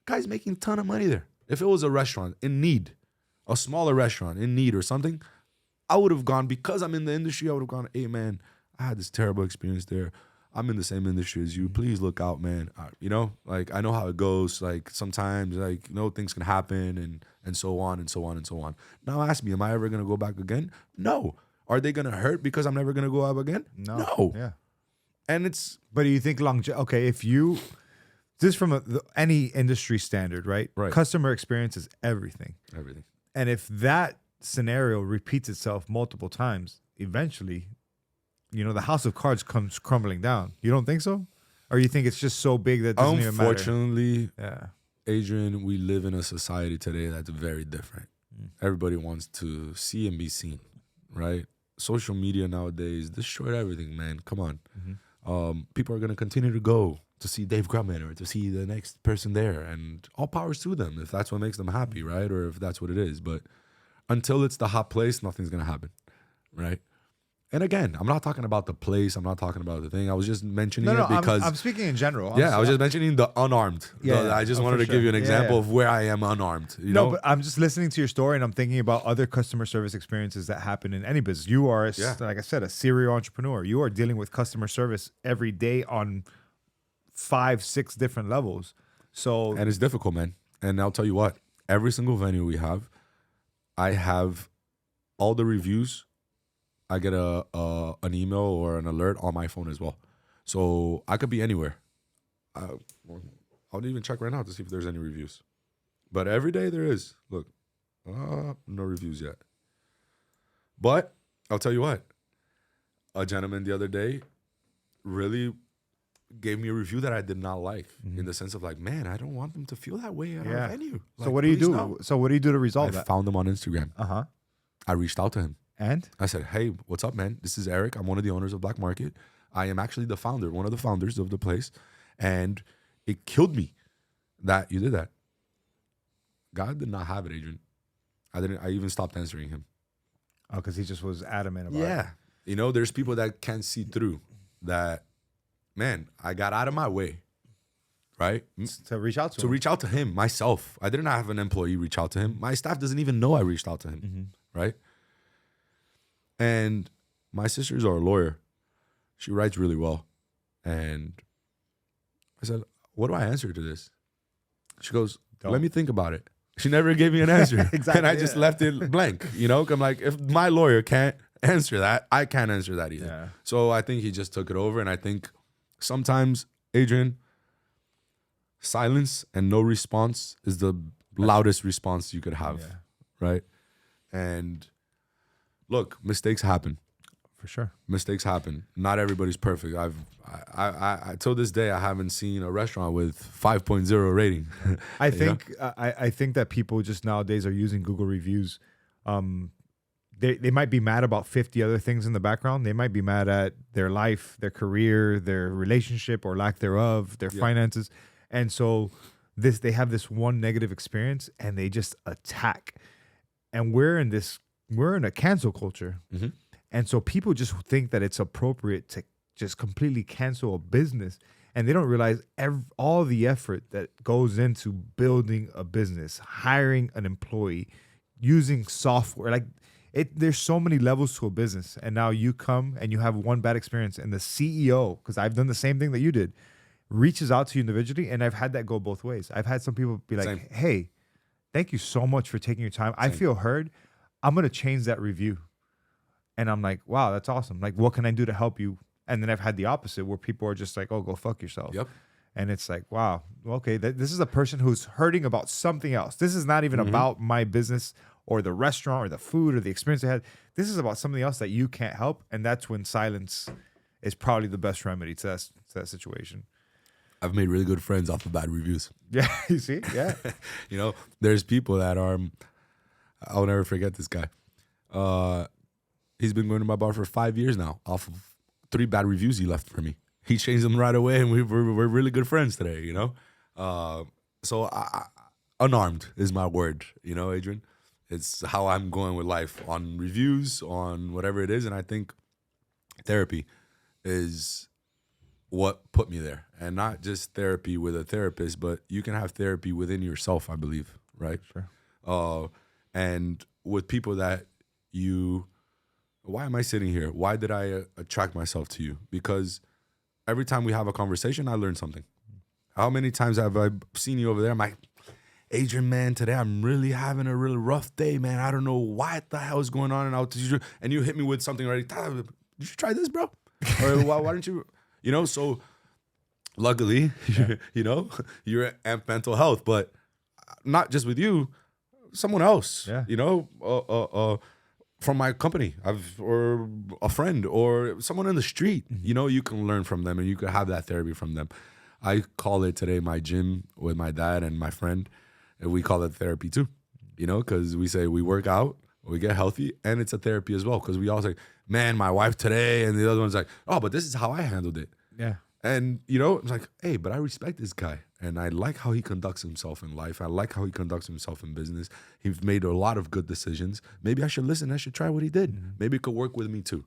Guy's making a ton of money there. If it was a restaurant in need, a smaller restaurant in need or something, I would have gone, because I'm in the industry, I would have gone, hey, man, I had this terrible experience there. I'm in the same industry as you. Please look out, man. You know, like, I know how it goes. Like, sometimes, like, you know, things can happen and so on and so on and so on. Now ask me, am I ever going to go back again? No. Are they going to hurt because I'm never going to go out again? No. Yeah. And it's... But do you think okay, if you... This is from any industry standard, right? Right. Customer experience is everything. Everything. And if that scenario repeats itself multiple times, eventually, you know, the house of cards comes crumbling down. You don't think so? Or you think it's just so big that it doesn't even matter? Unfortunately, yeah. Adrian, we live in a society today that's very different. Everybody wants to see and be seen, right? Social media nowadays destroyed everything, man. Come on. People are going to continue to go to see Dave Grumman or to see the next person there, and all powers to them if that's what makes them happy, right? Or if that's what it is. But until it's the hot place, nothing's going to happen, right? And again, I'm not talking about the place. I'm not talking about the thing. I was just mentioning it because... I'm speaking in general. I was just mentioning the unarmed. I just wanted to give you an example of where I am unarmed. You know? But I'm just listening to your story and I'm thinking about other customer service experiences that happen in any business. You are, like I said, a serial entrepreneur. You are dealing with customer service every day on 5-6 different levels. So, and it's difficult, man. And I'll tell you what, every single venue we have, I have all the reviews, I get an email or an alert on my phone as well. So I could be anywhere. I'll even check right now to see if there's any reviews. But every day there is. Look, no reviews yet. But I'll tell you what. A gentleman the other day really gave me a review that I did not like, in the sense of like, man, I don't want them to feel that way at our venue. So like, what do you do? No. So what do you do to resolve I that? found him on Instagram. I reached out to him. And I said, hey, what's up, man? This is Erick. I'm one of the owners of Black Market. I am actually the founder, one of the founders of the place. And it killed me that you did that. God did not have it, Adrian. I even stopped answering him. Oh, because he just was adamant about it. Yeah. You know, there's people that can't see through that. Man, I got out of my way, right? To reach out to To him. reach out to him myself. I didn't have an employee reach out to him. My staff doesn't even know I reached out to him, right? And my sister's our lawyer. She writes really well. And I said, what do I answer to this? She goes, let me think about it. She never gave me an answer. Exactly, And I just left it blank. You know, I'm like, if my lawyer can't answer that, I can't answer that either. Yeah. So I think he just took it over. And I think sometimes, Adrian, silence and no response is the loudest response you could have, right? And look, mistakes happen. For sure. Mistakes happen. Not everybody's perfect. I till this day, I haven't seen a restaurant with 5.0 rating. I think that people just nowadays are using Google reviews. They might be mad about 50 other things in the background. They might be mad at their life, their career, their relationship or lack thereof, their finances. And so they have this one negative experience and they just attack. And we're in a cancel culture. And so people just think that it's appropriate to just completely cancel a business. And they don't realize all the effort that goes into building a business, hiring an employee, using software. Like there's so many levels to a business. And now you come and you have one bad experience and the CEO, because I've done the same thing that you did, reaches out to you individually. And I've had that go both ways. I've had some people be like, hey, thank you so much for taking your time. I feel heard. I'm going to change that review. And I'm like, wow, that's awesome. Like, what can I do to help you? And then I've had the opposite where people are just like, oh, go fuck yourself. Yep. And it's like, wow, okay, this is a person who's hurting about something else. This is not even about my business or the restaurant or the food or the experience they had. This is about something else that you can't help. And that's when silence is probably the best remedy to that situation. I've made really good friends off of bad reviews. Yeah, you see? Yeah. You know, there's people that are, I'll never forget this guy. He's been going to my bar for 5 years now off of 3 bad reviews he left for me. He changed them right away, and we're really good friends today, you know? So unarmed is my word, you know, Adrian? It's how I'm going with life, on reviews, on whatever it is. And I think therapy is what put me there. And not just therapy with a therapist, but you can have therapy within yourself, I believe, right? Sure. And with people that why am I sitting here? Why did I attract myself to you? Because every time we have a conversation, I learn something. How many times have I seen you over there? I'm like, Adrian, man, today I'm really having a really rough day, man. I don't know what the hell is going on. And you hit me with something already. Did you try this, bro? Or why don't you, you know? So luckily, you know, you're at mental health, but not just with you, someone else, you know, from my company, or a friend, or someone in the street, you know, you can learn from them and you can have that therapy from them. I call it today my gym with my dad and my friend, and we call it therapy too, you know, because we say we work out, we get healthy, and it's a therapy as well, because we all say, man, my wife today, and the other one's like, oh, but this is how I handled it. Yeah. And, you know, it's like, hey, but I respect this guy. And I like how he conducts himself in life. I like how he conducts himself in business. He's made a lot of good decisions. Maybe I should listen. I should try what he did. Maybe it could work with me too.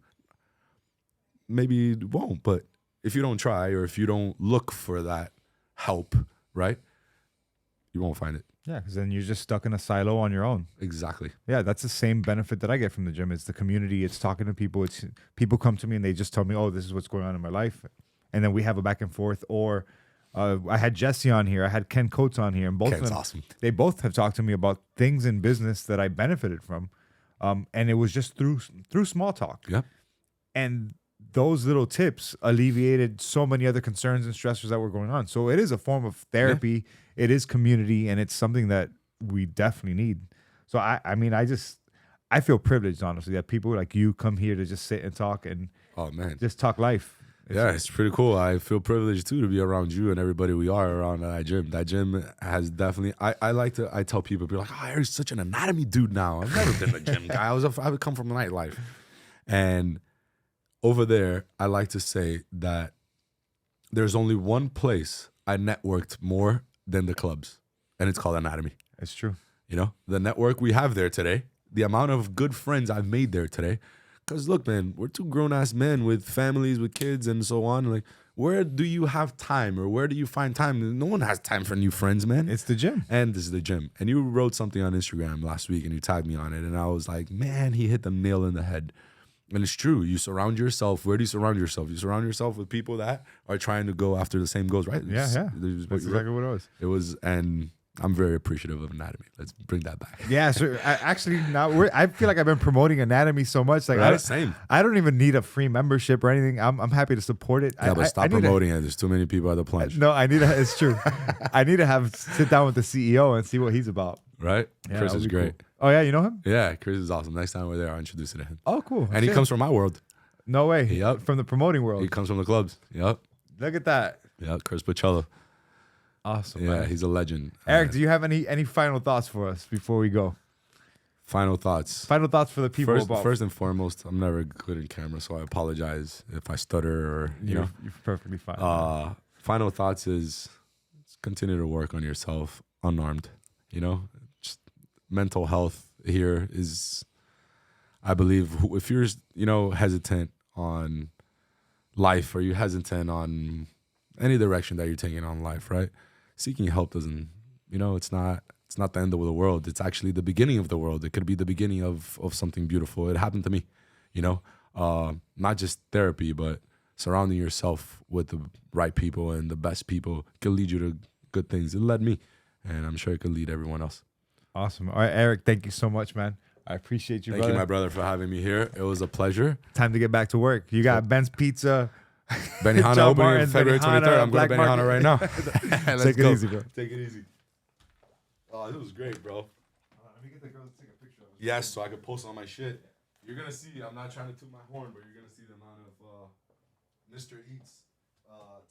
Maybe it won't. But if you don't try, or if you don't look for that help, right, you won't find it. Yeah, because then you're just stuck in a silo on your own. Exactly. Yeah, that's the same benefit that I get from the gym. It's the community. It's talking to people. It's people come to me and they just tell me, oh, this is what's going on in my life. And then we have a back and forth. Or I had Jesse on here. I had Ken Coates on here. And both Ken's of them, awesome. They both have talked to me about things in business that I benefited from. And it was just through small talk. Yeah. And those little tips alleviated so many other concerns and stressors that were going on. So it is a form of therapy. Yeah. It is community, and it's something that we definitely need. So I mean, I feel privileged, honestly, that people like you come here to just sit and talk and just talk life. It's pretty cool. I feel privileged too to be around you and everybody we are around that gym. That gym has definitely. I tell people like, oh, Erick's such an anatomy dude now. I've never been a gym guy. I would come from nightlife, and over there, I like to say that there's only one place I networked more than the clubs, and it's called anatomy. It's true. You know, the network we have there today, the amount of good friends I've made there today. Because look, man, we're two grown-ass men with families, with kids, and so on. Like, where do you have time, or where do you find time? No one has time for new friends, man. It's the gym. And this is the gym. And you wrote something on Instagram last week, and you tagged me on it, and I was like, man, he hit the nail in the head. And it's true. You surround yourself. Where do you surround yourself? You surround yourself with people that are trying to go after the same goals, right? Yeah. That's exactly what it was. It was, and I'm very appreciative of anatomy. Let's bring that back. Yeah, so I feel like I've been promoting anatomy so much. Like, same. I don't even need a free membership or anything. I'm happy to support it. Yeah, but stop promoting it. There's too many people at the plunge. No, it's true. I need to sit down with the CEO and see what he's about. Right? Yeah, Chris is great. Cool. Oh, yeah, you know him? Yeah, Chris is awesome. Next time we're there, I'll introduce you to him. Oh, cool. And he comes from my world. No way. Yep. From the promoting world. He comes from the clubs. Yep. Look at that. Yeah, Chris Pacello. Awesome. Yeah, man. he's a legend. Eric, do you have any final thoughts for us before we go? Final thoughts. Final thoughts for the people. First and foremost, I'm never good in camera, so I apologize if I stutter or you're perfectly fine. Final thoughts is continue to work on yourself unarmed. You know, just mental health here is, I believe, if you're hesitant on life, or you're hesitant on any direction that you're taking on life, right? Seeking help doesn't, it's not the end of the world. It's actually the beginning of the world. It could be the beginning of something beautiful. It happened to me, not just therapy, but surrounding yourself with the right people and the best people can lead you to good things. It led me, and I'm sure it could lead everyone else. Awesome. All right, Eric, thank you so much, man. I appreciate you, Thank you, my brother, for having me here. It was a pleasure. Time to get back to work. You got Ben's Pizza. Benihana opening February 23rd. I'm going to Benihana right now. Take it easy, bro. Take it easy. Oh, this was great, bro. Let me get the girl to take a picture of it. Yes, so I could post on my shit. You're going to see, I'm not trying to toot my horn, but you're going to see the amount of Mr. Eats